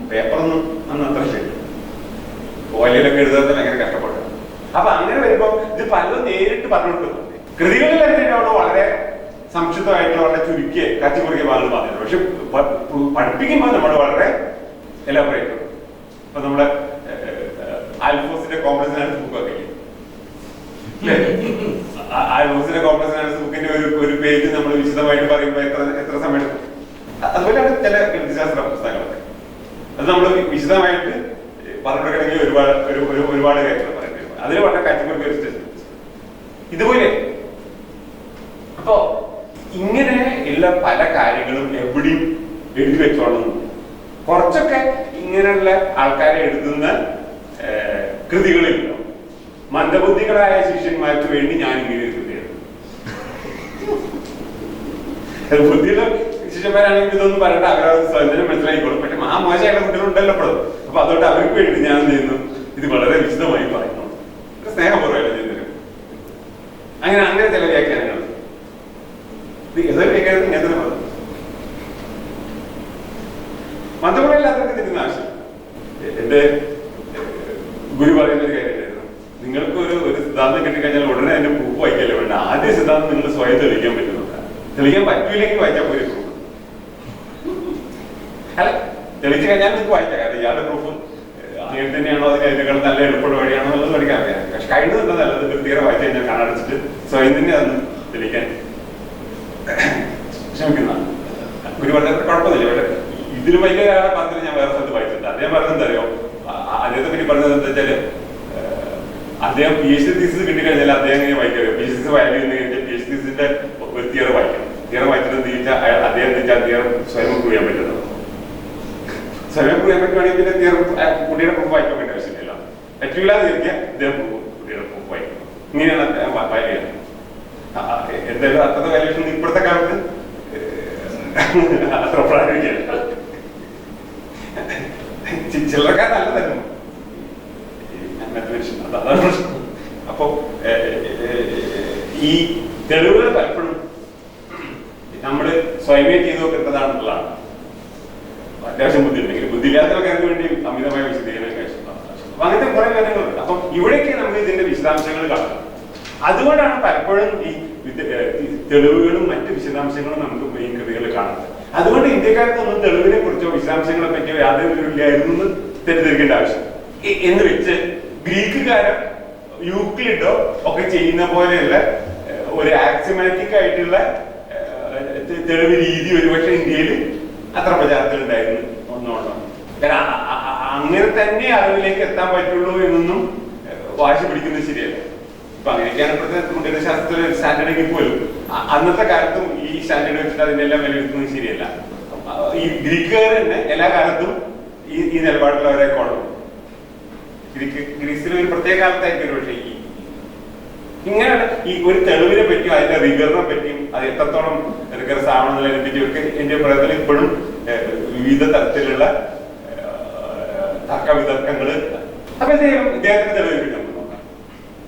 പേപ്പറൊന്നും അന്ന് അത്ര ശരി, ഓലയിലൊക്കെ എഴുതാൻ ഭയങ്കര കഷ്ടപ്പെട്ടു. അപ്പൊ അങ്ങനെ വരുമ്പോ ഇത് പലതും നേരിട്ട് പറഞ്ഞു കൊടുക്കുന്നുണ്ട്. കൃതികളിൽ എന്തിനാണോ വളരെ സംക്ഷിപ്തമായിട്ടുള്ള വളരെ ചുരുക്കിയ കാച്ചിമുറിക്കിയ ഭാഗങ്ങൾ പറഞ്ഞിട്ടുണ്ട്. പക്ഷെ പഠിപ്പിക്കുമ്പോൾ നമ്മൾ വളരെ എലാബറേറ്റ്. ഇപ്പൊ നമ്മുടെ ആൽഫോസിന്റെ കോംപ്ലക്സ് അനാലിസിസ് ബുക്കൊക്കെ ഇല്ലേ, ആൽഫോസിന്റെ കോംപ്ലക്സ് അനാലിസിസ് ബുക്കിന്റെ ഒരു പേജ് നമ്മൾ വിശദമായിട്ട് പറയുമ്പോൾ എത്ര സമയം എടുക്കും. അതുപോലെയാണ് ചില ഗണിതശാസ്ത്ര പുസ്തകങ്ങളൊക്കെ. അത് നമ്മൾ വിശദമായിട്ട് പറഞ്ഞെടുക്കണമെങ്കിൽ ഒരുപാട് കാര്യങ്ങൾ പറയേണ്ടി വരും. അതിൽ വളരെ കാച്ചിമുറിക്കിയ ഒരു സ്റ്റേഷൻ ഇതുപോലെ. അപ്പോ ഇങ്ങനെ ഉള്ള പല കാര്യങ്ങളും എവിടെയും എഴുതി വെച്ചോളുന്നു. കുറച്ചൊക്കെ ഇങ്ങനെയുള്ള ആൾക്കാരെ എഴുതുന്ന കൃതികളിലോ മന്ദബുദ്ധികളായ ശിഷ്യന്മാർക്ക് വേണ്ടി ഞാൻ ഇങ്ങനെ ഒരു കൃതി എഴുതും. ബുദ്ധിയുള്ള ശിഷ്യന്മാരാണെങ്കിൽ ഇതൊന്നും പറയേണ്ട, അവരത് സ്വന്തം മനസ്സിലായിക്കോളും. പക്ഷെ ആ മോശമായിട്ടുള്ള കുട്ടികളുണ്ടല്ലോ അപ്പോഴും. അപ്പൊ അതുകൊണ്ട് അവർക്ക് വേണ്ടി ഞാൻ എന്ത് ചെയ്യുന്നു, ഇത് വളരെ വിശദമായി പറയുന്നു. സ്നേഹപൂർവ്വമല്ല ചെയ്യുന്നത്. അങ്ങനെ ചില വ്യാഖ്യാനങ്ങൾ മതമുറയില്ലാത്തവർക്ക് തിരിഞ്ഞ ആവശ്യം. എന്റെ ഗുരു പറയുന്ന ഒരു കാര്യമായിരുന്നു, നിങ്ങൾക്ക് ഒരു സിദ്ധാന്തം കിട്ടിക്കഴിഞ്ഞാൽ ഉടനെ അതിന്റെ പ്രൂഫ് വായിക്കല്ലേ വേണ്ട. ആദ്യ സിദ്ധാന്തം നിങ്ങൾ സ്വയം തെളിയിക്കാൻ പറ്റുന്നുണ്ട്. തെളിയിക്കാൻ പറ്റൂല്ലെങ്കിൽ വായിച്ചാൽ പോയി പ്രൂഫ് അല്ല, തെളിയിച്ചു കഴിഞ്ഞാൽ നിങ്ങൾക്ക് വായിക്കാം. കാരണം ഇയാളുടെ പ്രൂഫ് അങ്ങനെ തന്നെയാണോ, അതിനേക്കാൾ നല്ല എളുപ്പമുള്ള വഴിയാണോ എന്നുള്ളത് പഠിക്കാൻ അറിയാം. പക്ഷെ കഴിഞ്ഞത് നല്ലത് കൃത്യമായി വായിച്ചു കഴിഞ്ഞാൽ കണ്ണടച്ചിട്ട് സ്വയം തന്നെ അതൊന്ന് തെളിയിക്കാൻ ശ്രമിക്കുന്നതാണ്. ഗുരു പറഞ്ഞ കുഴപ്പമില്ല. ഇവിടെ ഇതിന് വലിയ ഒരാളെ പറഞ്ഞിട്ട് ഞാൻ വേറെ സ്ഥലത്ത് വായിച്ചിട്ടുണ്ട്. അദ്ദേഹം പറഞ്ഞത് എന്താ അറിയോ, അദ്ദേഹത്തെ പറ്റി പറഞ്ഞത് എന്താ വെച്ചാല്, അദ്ദേഹം PhD തീസിസ് കിട്ടിക്കഴിഞ്ഞാൽ അദ്ദേഹം എങ്ങനെ വായിക്കറിയോ, PhD വാല്യൂ എന്ന് കഴിഞ്ഞാൽ PhD തീസിന്റെ ഒരു തിയറി വായിക്കണം. തിയറി വായിച്ചിട്ട് എന്ത് ചോദിച്ചാൽ അദ്ദേഹം അദ്ദേഹം സ്വയം പ്രൂവ് ചെയ്യാൻ പറ്റുന്നത്. സ്വയം പ്രൂവ് ചെയ്യാൻ പറ്റുവാണെങ്കിൽ പിന്നെ കുട്ടിയുടെ പ്രൂഫ് വായിക്കാൻ വേണ്ട ആവശ്യമില്ല. പറ്റൂലാന്ന് ചോദിക്കാൻ അദ്ദേഹം കുട്ടിയുടെ പ്രൂഫ് വായിക്കണം. ഇങ്ങനെയാണ് അദ്ദേഹം വായിക്കുക. എന്തായാലും അത്രത്തെ വാല്യൂഷൻ ഇപ്പോഴത്തെ കാലത്ത് അത്ര പ്രായോഗികമല്ല. ചില്ലറക്കാർ നല്ലതായിരുന്നു അങ്ങനത്തെ മനുഷ്യൻ, അതാണ് പ്രശ്നം. അപ്പൊ ഈ തെളിവുകൾ പലപ്പോഴും നമ്മള് സ്വയമേ ചെയ്ത് നോക്കേണ്ടതാണെന്നുള്ളതാണ്. അത്യാവശ്യം ബുദ്ധി ഉണ്ടെങ്കിൽ, ബുദ്ധിയില്ലാത്തവർക്ക് വേണ്ടി അമിതമായ വിശദീകരണം കഴിച്ചിട്ടുണ്ടാകും. അപ്പൊ അങ്ങനത്തെ കുറെ കാര്യങ്ങളുണ്ട്. അപ്പം ഇവിടേക്ക് നമുക്ക് ഇതിന്റെ വിശദാംശങ്ങൾ കാണാം. അതുകൊണ്ടാണ് പലപ്പോഴും ഈ തെളിവുകളും മറ്റ് വിശദാംശങ്ങളും നമുക്ക് ഈ കൃതികളിൽ കാണുന്നത്. അതുകൊണ്ട് ഇന്ത്യക്കാർക്കൊന്നും തെളിവിനെ കുറിച്ചോ വിശദാംശങ്ങളെ പറ്റിയോ യാതൊരു ഇല്ലായിരുന്നു എന്ന് തെറ്റിദ്ധരിക്കേണ്ട ആവശ്യം. എന്ന് വെച്ച് ഗ്രീക്കുകാരോ യൂക്ലിഡോ ഒക്കെ ചെയ്യുന്ന പോലെയുള്ള ഒരു ആക്സിമാറ്റിക് ആയിട്ടുള്ള തെളിവ് രീതി ഒരുപക്ഷെ ഇന്ത്യയിൽ അത്ര പ്രചാരത്തിലുണ്ടായിരുന്നു ഒന്നുകൊണ്ടോ. അങ്ങനെ തന്നെ അറിവിലേക്ക് എത്താൻ പറ്റുള്ളൂ എന്നൊന്നും വാശി പിടിക്കുന്നത് ശരിയല്ല. ഇപ്പൊ അങ്ങനെയൊക്കെയാണ് ഇപ്പോഴത്തെ ഗണിതശാസ്ത്രത്തിലെ സ്റ്റാൻഡേർഡെങ്കിൽ പോലും അന്നത്തെ കാലത്തും ഈ സ്റ്റാൻഡേർഡ് വെച്ചിട്ട് അതിന്റെ എല്ലാം വിലയിരുത്തുന്നത് ശരിയല്ല. ഈ ഗ്രീക്കുകാർ തന്നെ എല്ലാ കാലത്തും ഈ നിലപാടുള്ളവരെ കൊള്ളും. ഗ്രീസിലെ ഒരു പ്രത്യേക കാലത്തായിരിക്കും ഒരു പക്ഷേ ഇങ്ങനെയാണ് ഈ ഒരു തെളിവിനെ പറ്റിയും അതിന്റെ റിഗറിനെ പറ്റിയും അത് എത്രത്തോളം റിഗർസ് ആവണമെന്നതിനെ പറ്റിയൊക്കെ എന്റെ അഭിപ്രായത്തിൽ ഇപ്പോഴും വിവിധ തരത്തിലുള്ള തർക്കവിതർക്കങ്ങള്. അപ്പൊ ഇദ്ദേഹത്തിന്റെ തെളിവ് കിട്ടും.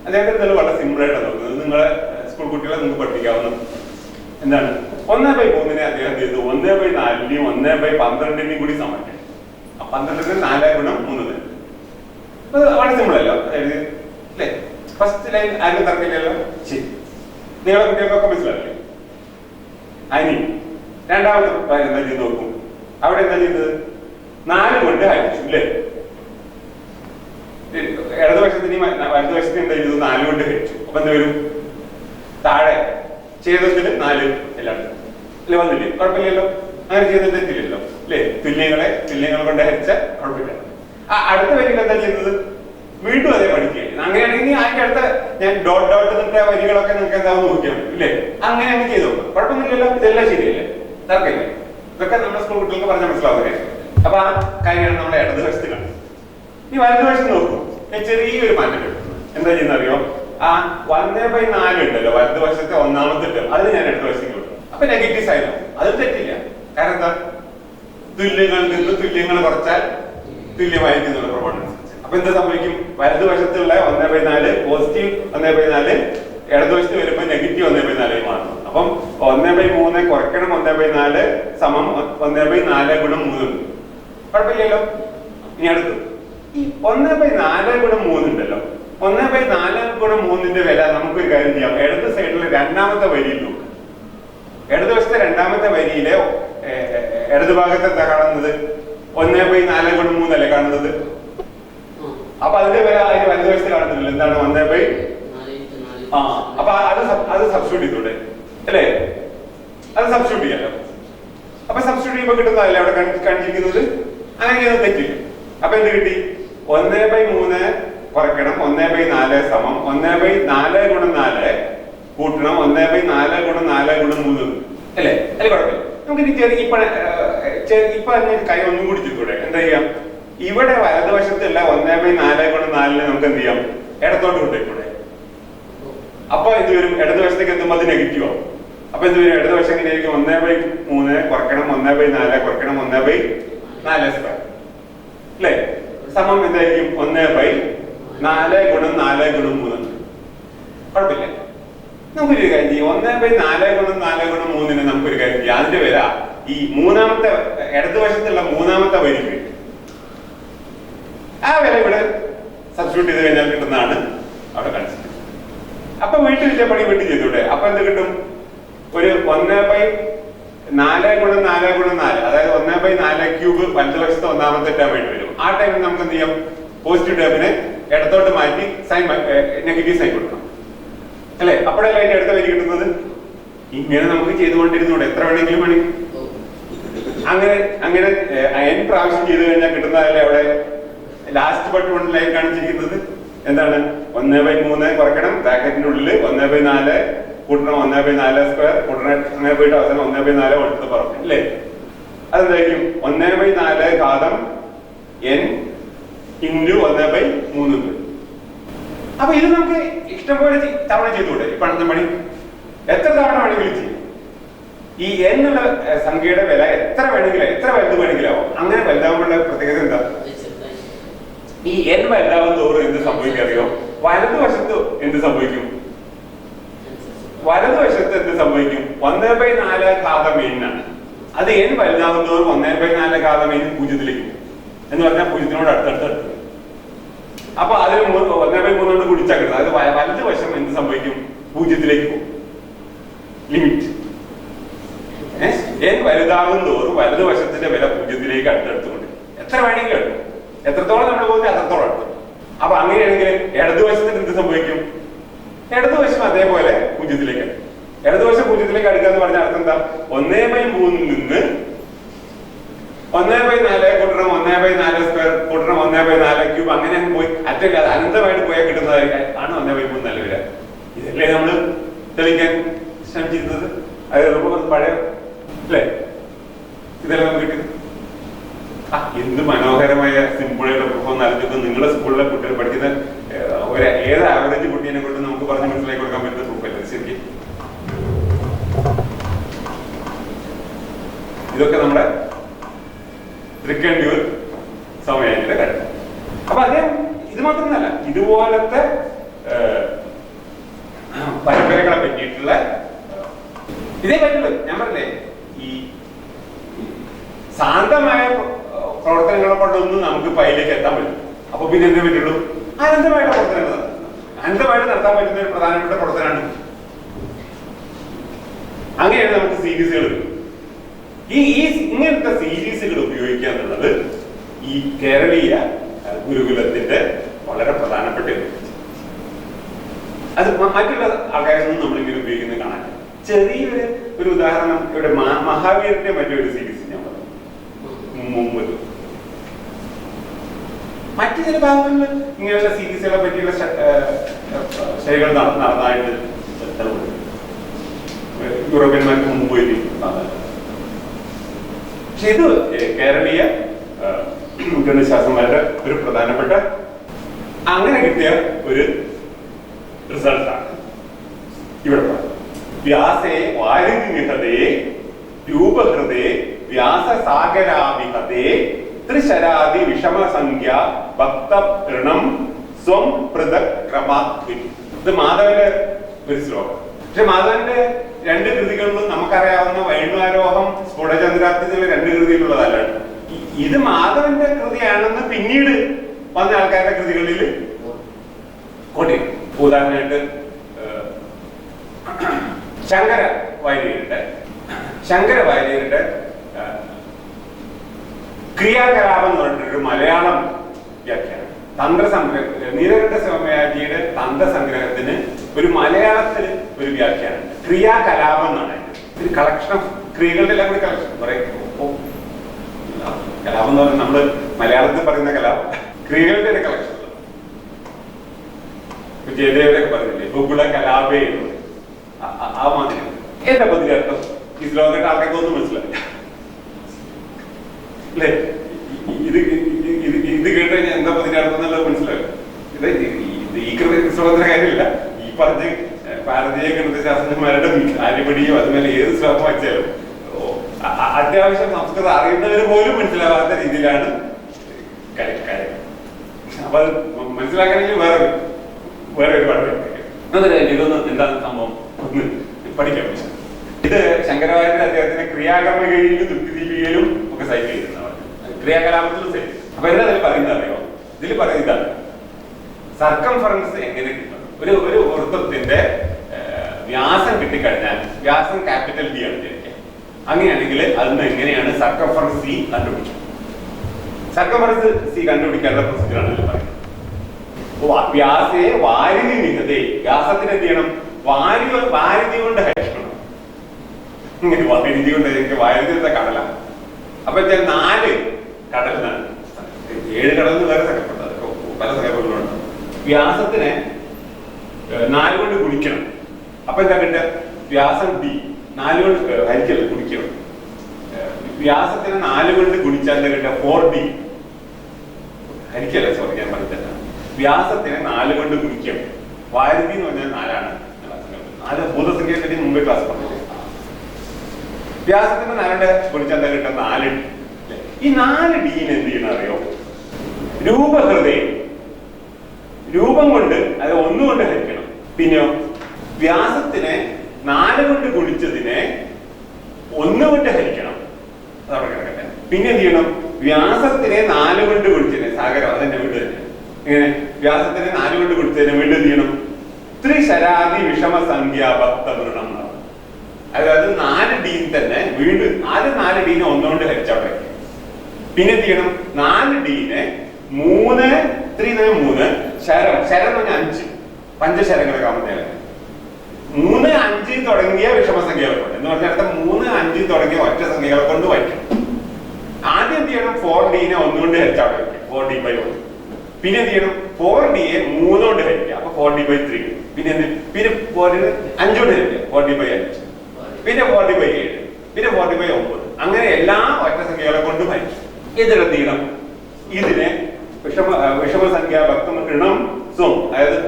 അദ്ദേഹത്തിന്റെ തെളിവ് വളരെ സിമ്പിൾ ആയിട്ടാണ് നോക്കുന്നത്. നിങ്ങളെ സ്കൂൾ കുട്ടികളെ നിങ്ങൾക്ക് പഠിപ്പിക്കാവുന്ന എന്താണ് 1/3 അദ്ദേഹം ചെയ്തു 1/4 1/12 കൂടി സമയം. 12 4 ഗുണം 3. വളരെ സിമ്പിൾ അല്ലോ അല്ലേ? ഫസ്റ്റ് ലൈൻ ആരും തർക്കില്ലല്ലോ. ശരി, നിങ്ങളെ കുട്ടികൾക്കൊക്കെ മനസ്സിലാക്കില്ലേ? അനി രണ്ടാമത്തെ എന്താ ചെയ്ത് നോക്കും. അവിടെ എന്താ ചെയ്തത്? 4 കൊണ്ട് ഹരിച്ചു അല്ലേ? ഇടതുവശത്തിന് വലതുവശത്തിന് എന്താ ചെയ്തത്? 4 കൊണ്ട് ഹരിച്ചു. അപ്പൊ എന്താ വരും? താഴെ ഛേദത്തിന് 4 എല്ലാം അല്ലെ വന്നില്ലേ? കുഴപ്പമില്ലല്ലോ. അങ്ങനെ ചെയ്തത് തെറ്റില്ലല്ലോ അല്ലേ? തുല്യങ്ങൾ കൊണ്ട് ഹരിച്ച കുഴപ്പമില്ല. അടുത്ത വരികൾ എന്താ ചെയ്യുന്നത്? വീണ്ടും അതേ പഠിക്കുകയാണ്. അങ്ങനെയാണെങ്കിൽ അതിന്റെ അടുത്ത ഞാൻ ഡോട്ട് എന്നിട്ട് വരികളൊക്കെ നിങ്ങൾക്ക് എന്താണെന്ന് നോക്കിയാൽ മതി ഇല്ലേ? അങ്ങനെ അങ്ങ് ചെയ്തു നോക്കാം. കുഴപ്പമൊന്നുമില്ലല്ലോ. ഇതെല്ലാം ശരിയല്ലേ? തർക്കമില്ലേ? ഇതൊക്കെ നമ്മുടെ സ്കൂൾ കുട്ടികൾക്ക് പറഞ്ഞാൽ മനസ്സിലാവുക. അപ്പൊ ആ കാര്യമാണ് നമ്മുടെ ഇടതുവശത്ത് കാണുന്നത്. ഈ വലതുവശത്ത് നോക്കും. ചെറിയൊരു മാറ്റം എടുക്കുന്നത് എന്താ ചെയ്യുന്ന അറിയോ? ആ 1/4 ഉണ്ടല്ലോ വലതുവശത്തെ ഒന്നാമത്തെ ടേം, അതിന് ഞാൻ ഇടതുവശത്തേക്ക് കൊടുക്കും. അപ്പൊ നെഗറ്റീവ് സൈൻ ആവും. അത് തെറ്റില്ല. കാരണം എന്താ? തുല്യങ്ങളിൽ നിന്ന് തുല്യങ്ങൾ കുറച്ചാൽ തുല്യമായിരിക്കും എന്നുള്ള പ്രമാണം. അപ്പൊ എന്ത് സംഭവിക്കും? വലതുവശത്തുള്ള 1/4 പോസിറ്റീവ് 1/4 ഇടതുവശത്ത് വരുമ്പോ നെഗറ്റീവ് 1/4 മാറും. അപ്പം 1/3 കുറയ്ക്കണം 1/4 സമം 1/4 ഗുണം 3. കുഴപ്പമില്ലല്ലോ. ഇനി അടുത്ത് ഈ 1/4 ഗുണം 3 ഉണ്ടല്ലോ. 1/4 ഗുണം 3ന്റെ വില നമുക്കൊരു കാര്യം ചെയ്യാം. ഇടത് സൈഡിലെ രണ്ടാമത്തെ വരിയിൽ നോക്കുക. ഇടതുവശത്തെ രണ്ടാമത്തെ വരിയിലെ ഇടതുഭാഗത്ത് എന്താ കാണുന്നത്? 1/4 ഗുണം 3 അല്ലേ കാണുന്നത്? അപ്പൊ അതിന്റെ വില അതിന് വലതുവശത്ത് കാണുന്നില്ല. എന്താണ്? 1/4. അപ്പൊ അത് സബ്സ്റ്റിറ്റ്യൂട്ട് ചെയ്തൂടെ അല്ലേ? അത് സബ്സ്റ്റിറ്റ്യൂട്ട് ചെയ്യാലോ. അപ്പൊ സബ്സ്റ്റിറ്റ്യൂട്ട് ചെയ്യുമ്പോ കിട്ടുന്നതല്ലേ അവിടെ കാണിച്ചിരിക്കുന്നത്? അങ്ങനെ ചെയ്താൽ തെറ്റില്ല. അപ്പൊ എന്ത് കിട്ടി? 1/3 കുറയ്ക്കണം 1/4 സമം 1/4 ഗുണം 4 കൂട്ടണം 1/4 ഗുണം 4 ഗുണം 3 അല്ലേ? അല്ലെ? കുഴപ്പമില്ല. നമുക്ക് ഇനി ഇപ്പൊ കൈ ഒന്നും കൂടി ചെയ്തൂടെ? എന്താ ചെയ്യാം? ഇവിടെ വലതുവശത്തുള്ള 1/4 ഗുണം 4 നമുക്ക് എന്ത് ചെയ്യാം? ഇടത്തോട്ട് കൊണ്ടുപോയിക്കൂടെ? അപ്പൊ എന്ത് വരും? ഇടതുവശത്തേക്ക് എത്തുമ്പോൾ അത് നെഗറ്റീവ് ആവും. അപ്പൊ എന്ത് വരും? ഇടതുവശം എങ്ങനെയായിരിക്കും? 1/3 കുറയ്ക്കണം 1/4 കുറയ്ക്കണം 1/4² അല്ലേ? സമം എന്തായിരിക്കും? 1/4 ഗുണം 4 ഗുണം 3. കുഴപ്പമില്ല. നമുക്കൊരു കാര്യം ചെയ്യും. 1/4 ഗുണം 4 ഗുണം 3 നമുക്കൊരു കാര്യം ചെയ്യാം. അതിന്റെ വില ഈ മൂന്നാമത്തെ ഇടതുവശത്തുള്ള മൂന്നാമത്തെ വരിക്ക് ആ വില ഇവിടെ സബ്സ്റ്റിറ്റ്യൂട്ട് ചെയ്ത് കഴിഞ്ഞാൽ കിട്ടുന്നതാണ് അവിടെ കാണിച്ചത്. അപ്പൊ വീട്ടിലില്ല പണി വീട്ടിൽ ചെയ്തൂടെ? അപ്പൊ എന്ത് കിട്ടും? ഒരു 1/4 ഗുണം 4 ഗുണം 4 അതായത് 1/4³ വലതുവശത്ത് ഒന്നാമത്തെ ടേം ആയിട്ട് വരും. ആ ടൈമിൽ നമുക്ക് എന്ത് ചെയ്യാം? പോസിറ്റീവ് ടേമിനെ ഇടത്തോട്ട് മാറ്റി സൈൻ നെഗറ്റീവ് സൈൻ കൊടുക്കണം അല്ലെ? അപ്പോഴല്ലേ അതിന്റെ അടുത്ത വരി കിട്ടുന്നത്. ഇങ്ങനെ നമുക്ക് ചെയ്തുകൊണ്ടിരുന്നൂടെ? എത്ര വേണമെങ്കിലും പണി അങ്ങനെ n പ്രാവശ്യം ചെയ്ത് കഴിഞ്ഞാൽ കിട്ടുന്നതല്ലേ അവിടെ ലാസ്റ്റ് ബട്ട് 1 ലൈൻ കാണിച്ചിരിക്കുന്നത്. എന്താണ്? 1/3 കുറയ്ക്കണം ബ്രാക്കറ്റിന്റെ ഉള്ളിൽ 1/4 കൂട്ടണം 1/4² കൂട്ടണം അങ്ങനെ പോയിട്ട് അവസാനം 1/4 എടുത്ത് പറഞ്ഞു അല്ലേ? അതെന്തായിരിക്കും? 1/4 ഘാതം n ഇൻറ്റു 1/3. അപ്പൊ ഇത് നമുക്ക് ഇഷ്ടംപോലെ തവണ ചെയ്തുകൂടെ? ഈ പണിത പണി എത്ര തവണ വേണമെങ്കിലും ചെയ്യും. ഈ എന്നുള്ള സംഖ്യയുടെ വില എത്ര വേണമെങ്കിലും എത്ര വലുത് വേണമെങ്കിലും ആവും. അങ്ങനെ വലുതാവുമ്പോഴുള്ള പ്രത്യേകത എന്താ? വലുതാവും തോറും എന്ത് സംഭവിക്കും അറിയോ? വലതുവശത്ത് എന്ത് സംഭവിക്കും? വലതുവശത്ത് എന്ത് സംഭവിക്കും? 1/4 ഘാതം n അത് n വലുതാവും തോറും 1/4 ഘാതം n 0-ലേക്ക് പോകും എന്ന് പറഞ്ഞാൽ 0-നോട് അടുത്തടുത്ത്. അപ്പൊ അതിൽ 1/3 കൊണ്ട് ഗുണിച്ചാൽ കിട്ടും. അതായത് വലതുവശം എന്ത് സംഭവിക്കും? 0-ലേക്ക് പോകും. ലിമിറ്റ് n വലുതാകും തോറും വലതുവശത്തിന്റെ വില 0-ലേക്ക് അടുത്തെടുത്തുകൊണ്ട് എത്ര വേണമെങ്കിലും എടുക്കും. എത്രത്തോളം നമ്മൾ പോകുന്നത് അത്രത്തോളം എടുക്കും. അപ്പൊ അങ്ങനെയാണെങ്കിൽ ഇടതുവശത്തിന് എന്ത് സംഭവിക്കും? ഇടതുവശം അതേപോലെ 0-ലേക്ക്. ഇടതുവശം 0-ലേക്ക് അടുക്കുക എന്ന് പറഞ്ഞാൽ അർത്ഥം എന്താ? 1/3 നിന്ന് 1/4 കൂട്ടണം 1/4 സ്ക്വയർ കൂട്ടണം 1/4 ക്യൂബ് അങ്ങനെ പോയി അറ്റമില്ലാതെ അനന്തമായിട്ട് പോയാൽ കിട്ടുന്നതാണ് 1/3 നല്ല വില. ഇതല്ലേ നമ്മള് തെളിയിക്കാൻ ശ്രമിച്ചിരുന്നത്? അത് പഴയ അല്ലേ? ഇതെല്ലാം നമുക്ക് കിട്ടും. എന്ത് മനോഹരമായ സിമ്പിളായിട്ട് പ്രൂഫ് നൽകുന്നത്. നിങ്ങളുടെ സ്കൂളിലെ കുട്ടികൾ പഠിക്കുന്ന ഏത് ആവറേജ് കുട്ടീനെ കൊണ്ട് നമുക്ക് പറഞ്ഞ് മനസ്സിലാക്കി കൊടുക്കാൻ പറ്റുന്ന പ്രൂഫല്ലേ ശരിക്കും? ഇതൊക്കെ നമ്മുടെ തൃക്കണ്ടിയൂർ സമയത്തിന്റെ കാര്യം. അപ്പൊ അദ്ദേഹം ഇത് മാത്രമല്ല, ഇതുപോലത്തെ പരമ്പരകളെ പറ്റിയിട്ടുള്ള ഇതേ പറ്റുള്ളൂ. ഞാൻ പറഞ്ഞേ, ഈ ശാന്തമായ പ്രവർത്തനങ്ങളെ കൊണ്ടൊന്നും നമുക്ക് പൈലേക്ക് എത്താൻ പറ്റും. അപ്പൊ പിന്നെ എന്തേ പറ്റുള്ളൂ? അനന്തമായിട്ട് പ്രവർത്തനങ്ങൾ അനന്തമായിട്ട് നടത്താൻ പറ്റുന്ന ഒരു പ്രധാനപ്പെട്ട പ്രവർത്തനമാണ്. അങ്ങനെയാണ് നമുക്ക് സീരീസുകൾ. ഇങ്ങനത്തെ സീരീസുകൾ ഉപയോഗിക്കുക എന്നുള്ളത് ഈ കേരളീയ ഗുരുകുലത്തിന്റെ വളരെ പ്രധാനപ്പെട്ട അത് മറ്റുള്ള ആൾക്കാരൊന്നും നമ്മളിങ്ങനെ ഉപയോഗിക്കുന്നത് കാണാൻ. ചെറിയൊരു ഉദാഹരണം ഇവിടെ മഹാവീരന്റെ മറ്റൊരു സീരീസ് ഞാൻ പറഞ്ഞു മുമ്പ്. മറ്റു ചില ഭാഗങ്ങളിൽ ഇങ്ങനെയുള്ള സീരീസുകളെ പറ്റിയുള്ള ശൈലികൾ നടന്നതായിട്ട് യൂറോപ്യന്മാർക്ക് മുമ്പ് വരും. പക്ഷെ ഇത് കേരളീയ ഗണിതശാസ്ത്രന്മാരുടെ ഒരു പ്രധാനപ്പെട്ട അങ്ങനെ കിട്ടിയ ഒരു റിസൾട്ടാണ് ഇവിടെ പറഞ്ഞത്. വ്യാസേ വാരിനിഹതേ രൂപഹൃദേ വ്യാസസാഗരാവിഹതേ ത്രിശരാദി വിഷമസംഖ്യ ഭക്തൃണം സ്വം പൃഥക് ക്രമാത്വിൻ. ഇത് മാധവന്റെ ഒരു ശ്ലോകം. പക്ഷെ മാധവന്റെ രണ്ട് കൃതികളിലും നമുക്കറിയാവുന്ന വൈഷ്ണവാരോഹം സ്ഫുടചന്ദ്രാബ്ദിയിലെ രണ്ട് കൃതിയിലുള്ളതല്ല. ഇത് മാധവന്റെ കൃതിയാണെന്ന് പിന്നീട് വന്ന ആൾക്കാരുടെ കൃതികളിൽ കോട്ടി. ഉദാഹരണമായിട്ട് ശങ്കര വാര്യരുടെ ക്രിയാകലാപം എന്ന് പറഞ്ഞിട്ടൊരു മലയാളം വ്യാഖ്യാനം, തന്ത്രസംഗ്രഹം, നീലകണ്ഠ സ്വാമിയാജിയുടെ തന്ത്രസംഗ്രഹത്തിന് ഒരു മലയാളത്തിൽ ഒരു വ്യാഖ്യാനം ക്രിയാകലാപം എന്നാണ്. ഒരു കളക്ഷൻ ഓഫ് ക്രിയകളുടെ എല്ലാം കൂടി കളക്ഷൻ പറയും. കലാപം എന്ന് പറഞ്ഞാൽ നമ്മള് മലയാളത്തിൽ പറയുന്ന കലാപം ക്രിയകളുടെ ഒരു കളക്ഷൻ. ജയദേവരൊക്കെ പറഞ്ഞില്ലേ ബഹുള കലാപേ എന്ന്. ആ മാതിരി എന്താ പതിനർത്ഥം ഈ ശ്ലോകത്തെ ആൾക്കാർക്ക് ഒന്നും മനസ്സിലാവില്ല അല്ലേ? ഇത് കേട്ട് കഴിഞ്ഞാൽ എന്താ പതിനർത്ഥം എന്നുള്ളത് മനസ്സിലാവില്ല. ഈ ശ്ലോകത്തിന്റെ കാര്യമില്ല, ഈ പറഞ്ഞ് ഭാരതീയ ഗണിതശാസ്ത്രജ്ഞന്മാരുടെ ആര്യപടിയോ അതുപോലെ ഏത് ശ്ലോകം വായിച്ചാലും അത്യാവശ്യം സംസ്കൃതം അറിയുന്നവര് പോലും മനസ്സിലാവാത്ത രീതിയിലാണ് കാര്യം. അപ്പൊ അത് മനസ്സിലാക്കണമെങ്കിൽ വേറെ ഒരുപാട് ഇതൊന്നും എന്താണ് സംഭവം പഠിക്കാൻ പറ്റും. ഇത് ശങ്കരാചാര്യ അദ്ദേഹത്തിന്റെ ക്രിയാകർമ്മകയിലും തൃപ്തിദീപികയിലും ഒക്കെ സൈറ്റ് ചെയ്തിരുന്നതാണ്, ക്രിയാകലാപത്തിലും സൈറ്റ്. അപ്പൊ എന്താ അതിൽ പറയുന്നത് അറിയോ? ഇതിൽ പറയുന്നത് ഇതാണ്, സർക്കംഫറൻസ് എങ്ങനെ കിട്ടും. ഒരു വൃത്തത്തിന്റെ വ്യാസം കിട്ടിക്കഴിഞ്ഞാൽ വ്യാസം ക്യാപിറ്റൽ ഡി ആണ് വിചാരിക്കുക. അങ്ങനെയാണെങ്കിൽ അതിന് എങ്ങനെയാണ് സർക്കംഫറൻസ് സി കണ്ടുപിടിക്കുക? സർക്കംഫറൻസ് സി കണ്ടുപിടിക്കാനുള്ള പ്രൊസീജിയറാണ് ഇതിൽ പറയുന്നത്. വ്യാസേ വാരിധി നിഹതേ, വ്യാസത്തിന് എന്ത് ചെയ്യണം? വാരിധി കൊണ്ട് ഹരിക്കണം. ഇങ്ങനെ വാരിധി കൊണ്ട് വാരിധത്തെ കടല. അപ്പൊ 4 കടലിനാണ്, 7 കടലിന് വേറെ സങ്കല്പമുണ്ട്, പല സങ്കല്പങ്ങളുണ്ട്. വ്യാസത്തിനെ 4 കൊണ്ട് ഗുണിക്കണം. അപ്പൊ എന്താ കിട്ടുക? വ്യാസം ഡി 4 കൊണ്ട് ഹരിക്കല്ല, ഗുണിക്കണം. വ്യാസത്തിനെ 4 കൊണ്ട് ഗുണിച്ചാൽ എന്താ കിട്ടുക? 4D. ഹരിക്കല്ല, സോറി ഞാൻ പറഞ്ഞില്ല. വ്യാസത്തിനെ 4 കൊണ്ട് ഗുണിക്കണം. വാരിധി എന്ന് പറഞ്ഞാൽ 4ആണ്. 4 ഭൂതസംഖ്യയെ പറ്റി മുമ്പേ ക്ലാസ് പറഞ്ഞു. വ്യാസത്തിന് 4 ഗുണിച്ചാൽ എന്താ കിട്ടുക? 4D. ഈ 4D എന്ത് ചെയ്യണം അറിയോ? രൂപഹൃദയം രൂപം കൊണ്ട് അത് 1 കൊണ്ട് ഹരിക്കണം. പിന്നെയോ വ്യാസത്തിനെ 4 കൊണ്ട് ഗുണിച്ചതിനെ 1 കൊണ്ട് ഹരിക്കണം. അതവിടെ കിടക്കട്ടെ. പിന്നെ എന്ത് ചെയ്യണം? വ്യാസത്തിനെ 4 കൊണ്ട് ഗുണിച്ചതിനെ സാഗരം അതെന്നെ വീണ്ടും തന്നെ ഇങ്ങനെ വ്യാസത്തിനെ 4 കൊണ്ട് ഗുണിച്ചതിനെ വീണ്ടും എന്ത് ചെയ്യണം? ത്രിശരാദി വിഷമ സംഖ്യാഭക്തവൃണം. അതായത് 4D തന്നെ വീണ്ടും ആദ്യം 4D 1 കൊണ്ട് ഹരിച്ചവിടെ. പിന്നെ എന്ത് ചെയ്യണം? 4D 3 3 ശരം ശരം എന്ന് പറഞ്ഞാൽ 5 പഞ്ചശരങ്ങളെ കാണുന്ന 3 5 തുടങ്ങിയ വിഷമസംഖ്യകളെ കൊണ്ട് എന്ന് പറഞ്ഞാൽ 3 5 തുടങ്ങിയ ഒറ്റ സംഖ്യകളെ കൊണ്ട് വായിക്കണം. ആദ്യം എന്ത് ചെയ്യണം? 4D 1 കൊണ്ട് ഹരിച്ചവിടെ വയ്ക്കുക. 4D/1. പിന്നെ എന്ത് ചെയ്യണം? 4D 3 കൊണ്ട് ഹരിക്കുക. അപ്പൊ 4D/3. പിന്നെ 5 കൊണ്ട് ഹരിക്കുക. 4D/5. പിന്നെ 4D/7. പിന്നെ 4D/9. അങ്ങനെ എല്ലാ ഒറ്റ സംഖ്യകളെ കൊണ്ട് ഹരിക്കും. ഇതിനെന്ത് ചെയ്യണം? ഇതിനെ വിഷമസംഖ്യ ഭക്തം ഋണം സും, അതായത്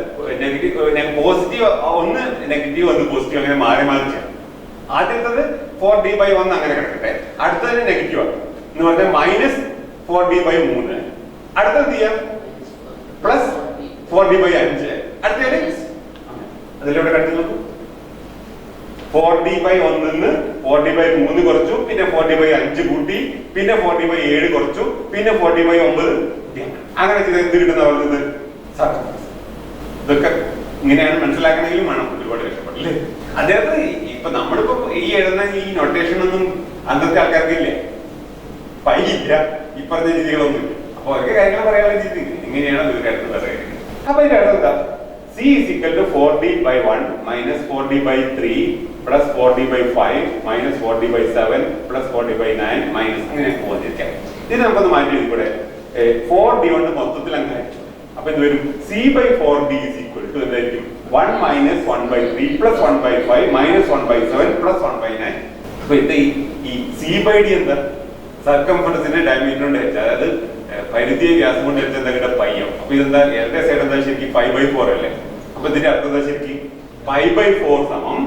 പോസിറ്റീവ് 1 നെഗറ്റീവ് 1 പോസിറ്റീവ് അങ്ങനെ മാറി മാറി ചെയ്യാം. ആദ്യത്തത് 4D/1 അങ്ങനെ കിടക്കട്ടെ. അടുത്തതിന് നെഗറ്റീവ് എന്ന് പറഞ്ഞാൽ -4D/3. അടുത്തത് ചെയ്യാം +4D/5. അടുത്തത് അതിലൂടെ കണ്ടു നോക്കൂ. 4D/1 4D/3 കുറച്ചു, പിന്നെ 4D/5 കൂട്ടി, പിന്നെ 4D/7 കുറച്ചു, പിന്നെ 4D/9 അങ്ങനെ ചെയ്ത് എന്ത് കിട്ടുന്ന പറഞ്ഞത്? ഇതൊക്കെ ഇങ്ങനെയാണ് മനസ്സിലാക്കണമെങ്കിലും വേണം ഒരുപാട് കഷ്ടപ്പെട്ടില്ലേ. അദ്ദേഹത്തിന് ഇപ്പൊ നമ്മളിപ്പോ ഈ എഴുതുന്ന ഈ നൊട്ടേഷൻ ഒന്നും അന്നത്തെ ആൾക്കാർക്കില്ലേ, പൈയില്ല, ഈ പറഞ്ഞ രീതികളൊന്നും ഇല്ല. അപ്പൊ അവർക്ക് കാര്യങ്ങൾ പറയാനുള്ള രീതി ഇങ്ങനെയാണ് ഒരു കാര്യത്തിൽ പറയുന്നത്. അപ്പൊ ഇതിന്റെ അർത്ഥം എന്താ? C is equal to 4D/1 minus 4D/3 plus 4D/5 minus 4D/7 plus 4D/9 minus അങ്ങനെ പോകാതിരിക്കാം. ഇത് നമുക്കൊന്ന് മാറ്റി എഴുതിക്കൂടെ? 4D കൊണ്ട് മൊത്തത്തിൽ അങ്ങ് ഹരിച്ചു. അപ്പൊ എന്ത് വരും? C/4D is equal to എന്തായിരിക്കും? 1 minus 1/3 plus 1/5 minus 1/7 plus 1/9. അപ്പൊ ഇത് ഈ C/D എന്താ? സർക്കംഫറൻസിന്റെ ഡയമീറ്റർ കൊണ്ട് ഹരിച്ച, അതായത് പരിധിയെ വ്യാസം കൊണ്ട് ഹരിച്ച എന്താ കിട്ടുക? പയ്യോ. അപ്പൊ ഇതെന്താ ഇടത്തെ സൈഡ് എന്താ ശരിക്കും 5/4 അല്ലേ? അപ്പൊ ഇതിന്റെ അർത്ഥം എന്താ ശരിക്കും? 5/4 സമം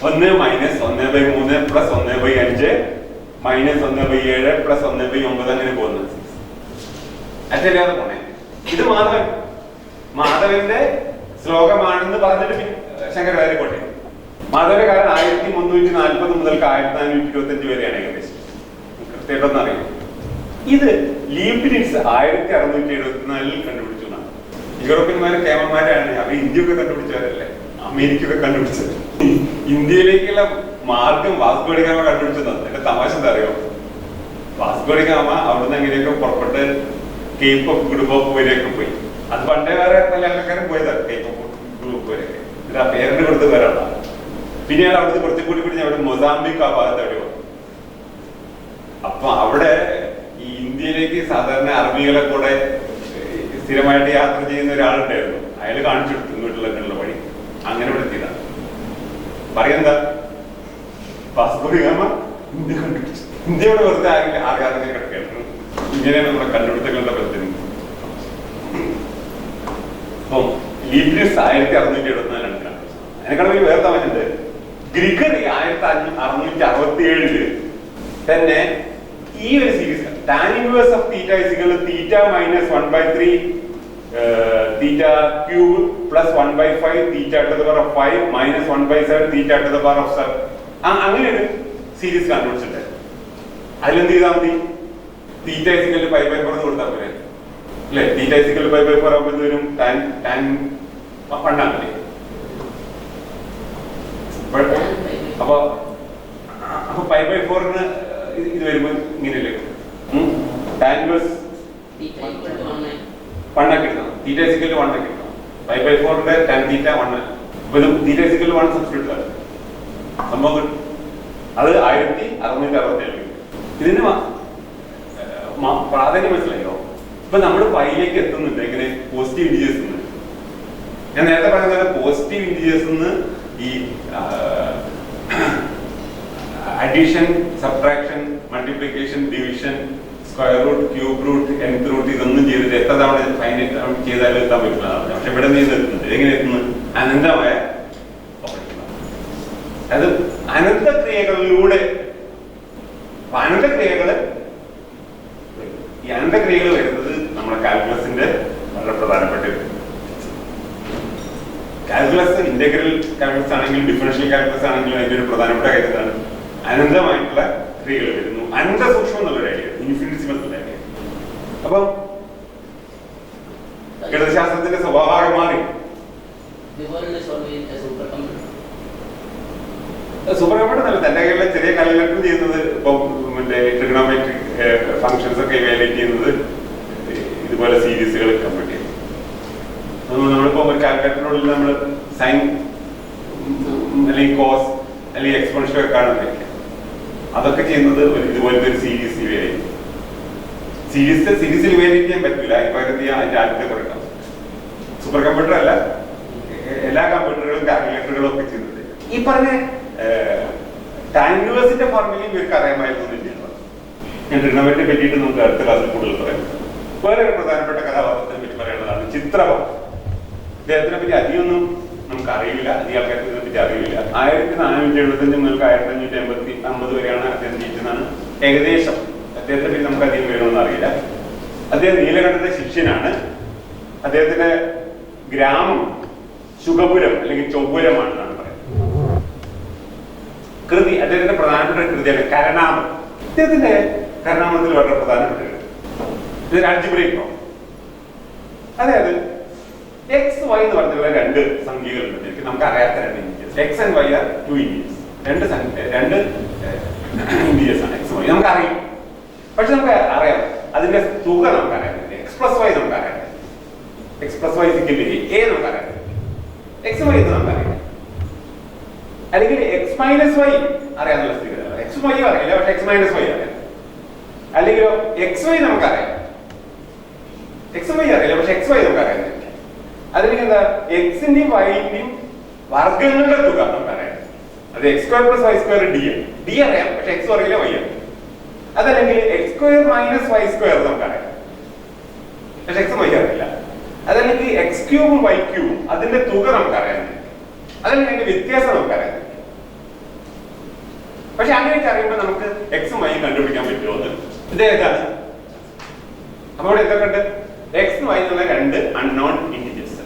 1 minus 1/3 plus 1/5 minus 1/7 plus 1/9 അങ്ങനെ പോകുന്നത്. അച്ഛല്ലാതെ പോണേ. ഇത് മാധവന്റെ ശ്ലോകമാണെന്ന് പറഞ്ഞിട്ട് ശങ്കരാചാര്യ പോട്ടെ. മാധവന്റെ കാലം 1340 മുതൽ 1425 വരെയാണ് ഏകദേശം. കൃത്യമായിട്ടൊന്നും അറിയാം. ഇത് ലീബ്നിറ്റ്സ് 1674 കണ്ടുപിടിച്ചു എന്നാണ്. യൂറോപ്യന്മാര് കേമന്മാരാണ്. അവർ ഇന്ത്യയൊക്കെ കണ്ടുപിടിച്ചവരല്ലേ, അമേരിക്കയൊക്കെ കണ്ടുപിടിച്ചത്. ഇന്ത്യയിലേക്കുള്ള മാർഗം വാസ്കോ ഡി ഗാമ കണ്ടുപിടിച്ചതാണ്. എന്റെ തമാശ എന്താ അറിയോ? വാസ്കോ ഡി ഗാമ അവിടുന്ന് എങ്ങനെയൊക്കെ പുറപ്പെട്ട് കേപ്പ് ഓഫ് ഗുഡ് ഹോപ്പ് വരെയൊക്കെ പോയി. അത് പണ്ടേ വേറെ പല ആൾക്കാരും പോയതാണ്, കേപ്പ് ഓഫ് ഗുഡ് ഹോപ്പ് വരെയൊക്കെ. ഇത് ആ പേരിന്റെ കൊടുത്ത് വരാണ്. പിന്നെയാണ് അവിടുന്ന് കുറച്ചും കൂടി പിടിച്ച് അവിടെ മൊസാംബിക് ആ ഭാഗത്ത് അവിടെ വന്നു. അപ്പൊ അവിടെ ഈ ഇന്ത്യയിലേക്ക് സാധാരണ അറബികളെ കൂടെ സ്ഥിരമായിട്ട് യാത്ര ചെയ്യുന്ന ഒരാളുണ്ടായിരുന്നു. അയാൾ കാണിച്ചു കൊടുത്തു ഇങ്ങോട്ടുള്ള വഴി. അങ്ങനെ ഇവിടെ എത്തിയതാണ്. പറയുന്നത് വാസ്കോ ഡി ഗാമ ഇന്ത്യ കണ്ടുപിടിച്ചു. ഇന്ത്യയുടെ വെറുതെ ആകാതെ കിടക്കുകയാണ്. ഇങ്ങനെയാണ് നമ്മുടെ കണ്ടുപിടുത്തങ്ങളുടെ ബന്ധം. അപ്പം ലീബ്നിറ്റ്സ് 1674 അതിനെക്കാളും വലിയ വേറെ തവണയുണ്ട്. ഗ്രിഗറി 1667 തന്നെ ഈ ഒരു series tan inverse of theta is equal to theta minus 1/3 theta cube plus 1/5 theta to the power of 5 minus 1/7 theta to the power of 7 അങ്ങനെ ഒരു സീരീസ് കണ്ടുപിടിച്ചിട്ടുണ്ട്. അതിലെന്ത് ചെയ്താൽ മതി? തീറ്റ is equal to π/4 കൊടുത്താൽ പോലെ അല്ലെ? തീറ്റ is equal to π/4 ആകുമ്പോൾ എന്ത് വരും? tan 1 ആണല്ലേ? അപ്പൊ π/4 ഇത് വരുമ്പോ ഇങ്ങനെയല്ലേ? tan inverse 1 ആക്കി എടുക്കണം. തീറ്റ is equal to 1 ആക്കി എടുക്കണം. π/4 ന്റെ tan തീറ്റ 1 ആണ്. അപ്പൊ ഇത് തീറ്റ is equal to 1 സബ്സ്റ്റിറ്റ്യൂട്ട് ആണ് സംഭവം. അത് 1667. ഇതിന് പ്രാധാന്യം മനസ്സിലായോ? ഇപ്പൊ നമ്മൾ പൈയിലേക്ക് എത്തുന്നുണ്ട്. എങ്ങനെ? Positive integers. ഞാൻ നേരത്തെ പറഞ്ഞത് പോസിറ്റീവ് ഇൻഡിജേഴ്സ് ഈ addition, subtraction, multiplication, division, square root, cube root, nth root ഇതൊന്നും ചെയ്തിട്ട് എത്ര തവണ ഫൈനൈറ്റ് ചെയ്താലും എത്താൻ പറ്റുന്നതാണ്. പക്ഷെ ഇവിടെ നിന്ന് എത്തുന്നത് എങ്ങനെ എത്തുന്നത്? അനന്തമായ അത് അനന്തക്രിയകളിലൂടെ. അനന്തക്രിയകള് ഈ അനന്തക്രിയകൾ വരുന്നത് നമ്മുടെ കാൽക്കുലസിന്റെ വളരെ പ്രധാനപ്പെട്ട കാൽക്കുലസ്, ഇന്റഗ്രൽ കാൽക്കുലസ് ആണെങ്കിലും ഡിഫറൻഷ്യൽ കാൽക്കുലസ് ആണെങ്കിലും അതിന്റെ ഒരു പ്രധാനപ്പെട്ട കാര്യത്താണ് അനന്തമായിട്ടുള്ള ക്രിയകൾ വരുന്നു. അനന്ത സൂക്ഷ്മം എന്നുള്ള ഐഡിയ, ഇൻഫിനിറ്റിസിമൽ എന്നുള്ള ഐഡിയ. അപ്പം ഗണിതശാസ്ത്രത്തിന്റെ സ്വഭാവം മാറി. സൂപ്പർ കമ്പ്യൂട്ടർ നല്ല തന്റെ കയ്യിലുള്ള ചെറിയ കാൽക്കുലേറ്റർ ചെയ്യുന്നത് ഇപ്പം മറ്റേ ട്രിഗണോമെട്രിക് ഫംഗ്ഷൻസ് ഒക്കെ ഇവാലുവേറ്റ് ചെയ്യുന്നത് ഇതുപോലെ സീരീസുകൾ കമ്പ്യൂട്ട് ചെയ്യും. നമ്മളിപ്പോ ഒരു കാൽക്കുലേറ്ററിനുള്ളിൽ നമ്മൾ സൈൻ അല്ലെങ്കിൽ കോസ് അല്ലെങ്കിൽ എക്സ്പോണൻഷ്യൽ ഒക്കെ കാണുന്നില്ല, അതൊക്കെ ചെയ്യുന്നത് ഇതുപോലത്തെ ഒരു സീരീസ് ഇവാലുവേറ്റ്. സീരീസിൽ ഇവാലുവേറ്റ് ചെയ്യാൻ പറ്റില്ല, ഇവാലുവേറ്റ് ചെയ്യാൻ അതിന്റെ ആദ്യത്തെ കുറയ്ക്കാം. സൂപ്പർ കമ്പ്യൂട്ടർ അല്ല, എല്ലാ കമ്പ്യൂട്ടറുകളും കാൽക്കുലേറ്ററുകളും ഒക്കെ ചെയ്യുന്നത് ഈ പറഞ്ഞ ടാൻഗ്യൂവേഴ്സിന്റെ ഫോർമുലയും ഇവർക്ക് അറിയാമായിരുന്നു തന്നെയാണ്. ഞാൻ ട്രിഗണോമെട്രിയെ പറ്റിയിട്ട് നമുക്ക് അടുത്ത ക്ലാസ്സിൽ കൂടുതൽ പറയാം. വേറെ ഒരു പ്രധാനപ്പെട്ട കഥാപാത്രത്തിനെ പറ്റി പറയുന്നതാണ് ചിത്രപ. അദ്ദേഹത്തിനെ പറ്റി അധികമൊന്നും നമുക്ക് അറിയില്ല, അധികം ആൾക്കാർക്ക് ഇതിനെ പറ്റി അറിയില്ല. 1475 മുതൽ 1550 വരെയാണ് അദ്ദേഹം ജീവിച്ചതാണ് ഏകദേശം. അദ്ദേഹത്തെ പറ്റി നമുക്ക് അധികം വേണമെന്ന് അറിയില്ല. അദ്ദേഹം നീലകണ്ഠന്റെ ശിഷ്യനാണ്. അദ്ദേഹത്തിന്റെ ഗ്രാമം ശുഗപുരം അല്ലെങ്കിൽ ചൊവ്വരമാണെന്നാണ് പറയുന്നത്. കൃതി, അദ്ദേഹത്തിന്റെ പ്രധാനപ്പെട്ട കൃതിയാണ് കരണാമം. അദ്ദേഹത്തിന്റെ കരണാമത്തിൽ വളരെ പ്രധാനപ്പെട്ട ഇതൊരു അൾജിബ്രൈക് പ്രോബ്ലം. അതായത് എക്സ് വൈ എന്ന് പറഞ്ഞുള്ള രണ്ട് സംഖ്യകളുണ്ട്. എനിക്ക് നമുക്ക് അറിയാത്ത രണ്ട് integers. X and Y are 2 integers. രണ്ട് ഇൻഡിജേഴ്സ് ആണ് എക്സ് വൈ. നമുക്ക് അറിയാം, പക്ഷെ നമുക്ക് അറിയാം അതിന്റെ തുക നമുക്ക് അറിയാം. എക്സ് പ്ലസ് വൈ നമുക്ക് അറിയാം. എക്സ് പ്ലസ് വൈ സിക്കൽ എ നമുക്ക് അറിയാം. എക്സ് വൈ എന്ന് നമുക്ക് അറിയാം. അല്ലെങ്കിൽ എക്സ് മൈനസ് വൈ അറിയാന്നുള്ള സ്ഥിതിയാണ്. എക്സ് വൈ അറിയില്ല, പക്ഷെ എക്സ് മൈനസ് വൈ അറിയാം. അല്ലെങ്കിൽ എക്സ് വൈ നമുക്കറിയാം, എക്സ് വൈ അറിയില്ല, പക്ഷെ എക്സ് വൈ നമുക്ക് അറിയാം. അതിലേക്ക് എന്താ, എക്സിന്റെയും വൈന്റെയും വർഗങ്ങളുടെ തുക നമുക്കറിയാം. അത് X square plus Y square D അറിയാം, പക്ഷെ എക്സ് അറിയില്ല, വൈ അറിയാം. അതല്ലെങ്കിൽ X square minus Y square നമുക്കറിയാം, പക്ഷെ എക്സ് വൈ അറിയില്ല. അതല്ലെങ്കിൽ എക്സ് ക്യൂബും വൈ ക്യൂബും അതിന്റെ തുക നമുക്കറിയാം, അതല്ലെങ്കിൽ അതിന്റെ വ്യത്യാസം നമുക്കറിയാം. പക്ഷെ അങ്ങനെയൊക്കെ അറിയുമ്പോൾ നമുക്ക് എക്സും വൈയും കണ്ടുപിടിക്കാൻ പറ്റുമോ എന്ന്. ഇത് ഏതാണ്? അപ്പൊ ഇവിടെ എന്തൊക്കെയുണ്ട്? എക്സ് വൈ എന്നുള്ള രണ്ട് അൺനോൺ ഇൻഡിജേഴ്സ്,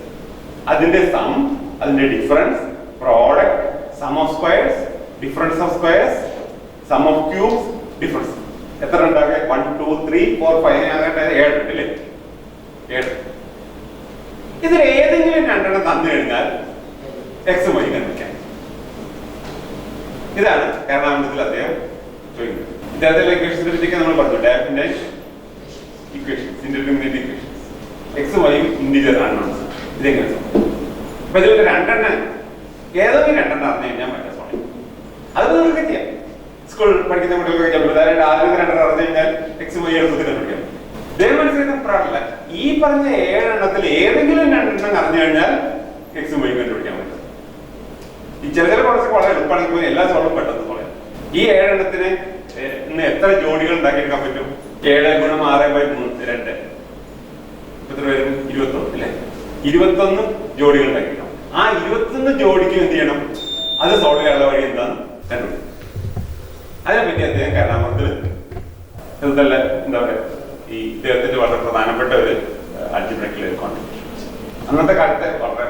അതിന്റെ സം, അതിന്റെ difference, product, sum of squares, difference of squares, sum of cubes, difference. എത്ര ഉണ്ടാകെ? 1 2 3 4 5 7 ഉണ്ട് അല്ലേ? 7. ഇതിൽ ഏതെങ്കിലും രണ്ടെണ്ണം തന്നു കഴിഞ്ഞാൽ എക്സ് വൈ കണ്ടുപിടിക്കാം. ഇതാണ് കരണാമത്തിൽ അദ്ദേഹം ചോദിക്കുന്നത്. ഇദ്ദേഹത്തിലെ ഇക്വേഷൻസിനെ പറ്റിയൊക്കെ നമ്മൾ പറഞ്ഞു. ഡയഫിനൈറ്റ് ഇക്വേഷൻസ്, ഇൻഡിറ്റർമിനേറ്റ് ഇക്വേഷൻസ്, എക്സും വൈയും ഇൻഡിജർ അൺനോൺസ്. ഇതെങ്ങനെ സംഭവിക്കും? അപ്പൊ ഇതിൽ രണ്ടെണ്ണം, ഏതെങ്കിലും രണ്ടെണ്ണം അറിഞ്ഞു കഴിഞ്ഞാൽ പറ്റാൻ സോളി. അത് നിങ്ങൾക്ക് ചെയ്യാം. സ്കൂൾ പഠിക്കുന്ന കുട്ടികൾക്ക് ആദ്യം രണ്ടെണ്ണം അറിഞ്ഞു കഴിഞ്ഞാൽ എക്സും വൈ എളുപ്പത്തിൽ കണ്ടുപിടിക്കാം. ഇദ്ദേഹം മനസ്സിലാക്കുന്ന പ്രാണില്ല. ഈ പറഞ്ഞ 7 എണ്ണത്തിൽ ഏതെങ്കിലും രണ്ടെണ്ണം അറിഞ്ഞു കഴിഞ്ഞാൽ എക്സും വൈയും കണ്ടുപിടിക്കാൻ പറ്റും. ഈ ചില കുറച്ച് വളരെ എളുപ്പമാണെങ്കിൽ എല്ലാ സോളും പെട്ടെന്ന് പറയാം. ഈ 7 എണ്ണത്തിന് ഇന്ന് എത്ര ജോഡികൾ ഉണ്ടാക്കിയെടുക്കാൻ പറ്റും? 7 ഗുണം 6/3 2 എത്ര വരും? 21 അല്ലെ? 21 ജോഡികൾ ഉണ്ടാക്കിക്കണം. ആ 21 ജോഡിക്ക് എന്ത് ചെയ്യണം? അത് സോൾവ് ചെയ്യാനുള്ള വഴി എന്താന്ന് കണ്ടുപിടിക്കും. അതിനെപ്പറ്റി അദ്ദേഹം കരണാമത്തിൽ ഇതല്ല എന്താ പറയാ, ഈ ഇദ്ദേഹത്തിന്റെ വളരെ പ്രധാനപ്പെട്ട ഒരു അൾജിബ്രൈക്കിലെ കോൺട്രിബ്യൂഷൻ. അന്നത്തെ കാലത്തെ വളരെ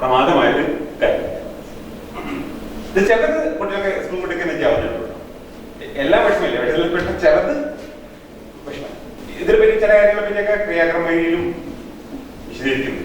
പ്രമാദമായൊരു കാര്യം. ഇത് ചിലത് കുട്ടികൾക്ക് സ്കൂൾ കുട്ടിക്ക് ചെയ്യാവുന്നുള്ളൂ. എല്ലാ വിഷമില്ല, വിഷയത്തിൽപ്പെട്ട ചിലത് വിഷമം. ഇതിനെ പറ്റി ചില കാര്യങ്ങളെ പറ്റിയൊക്കെ ക്രിയാക്രമയിലും വിശദീകരിക്കുന്നു.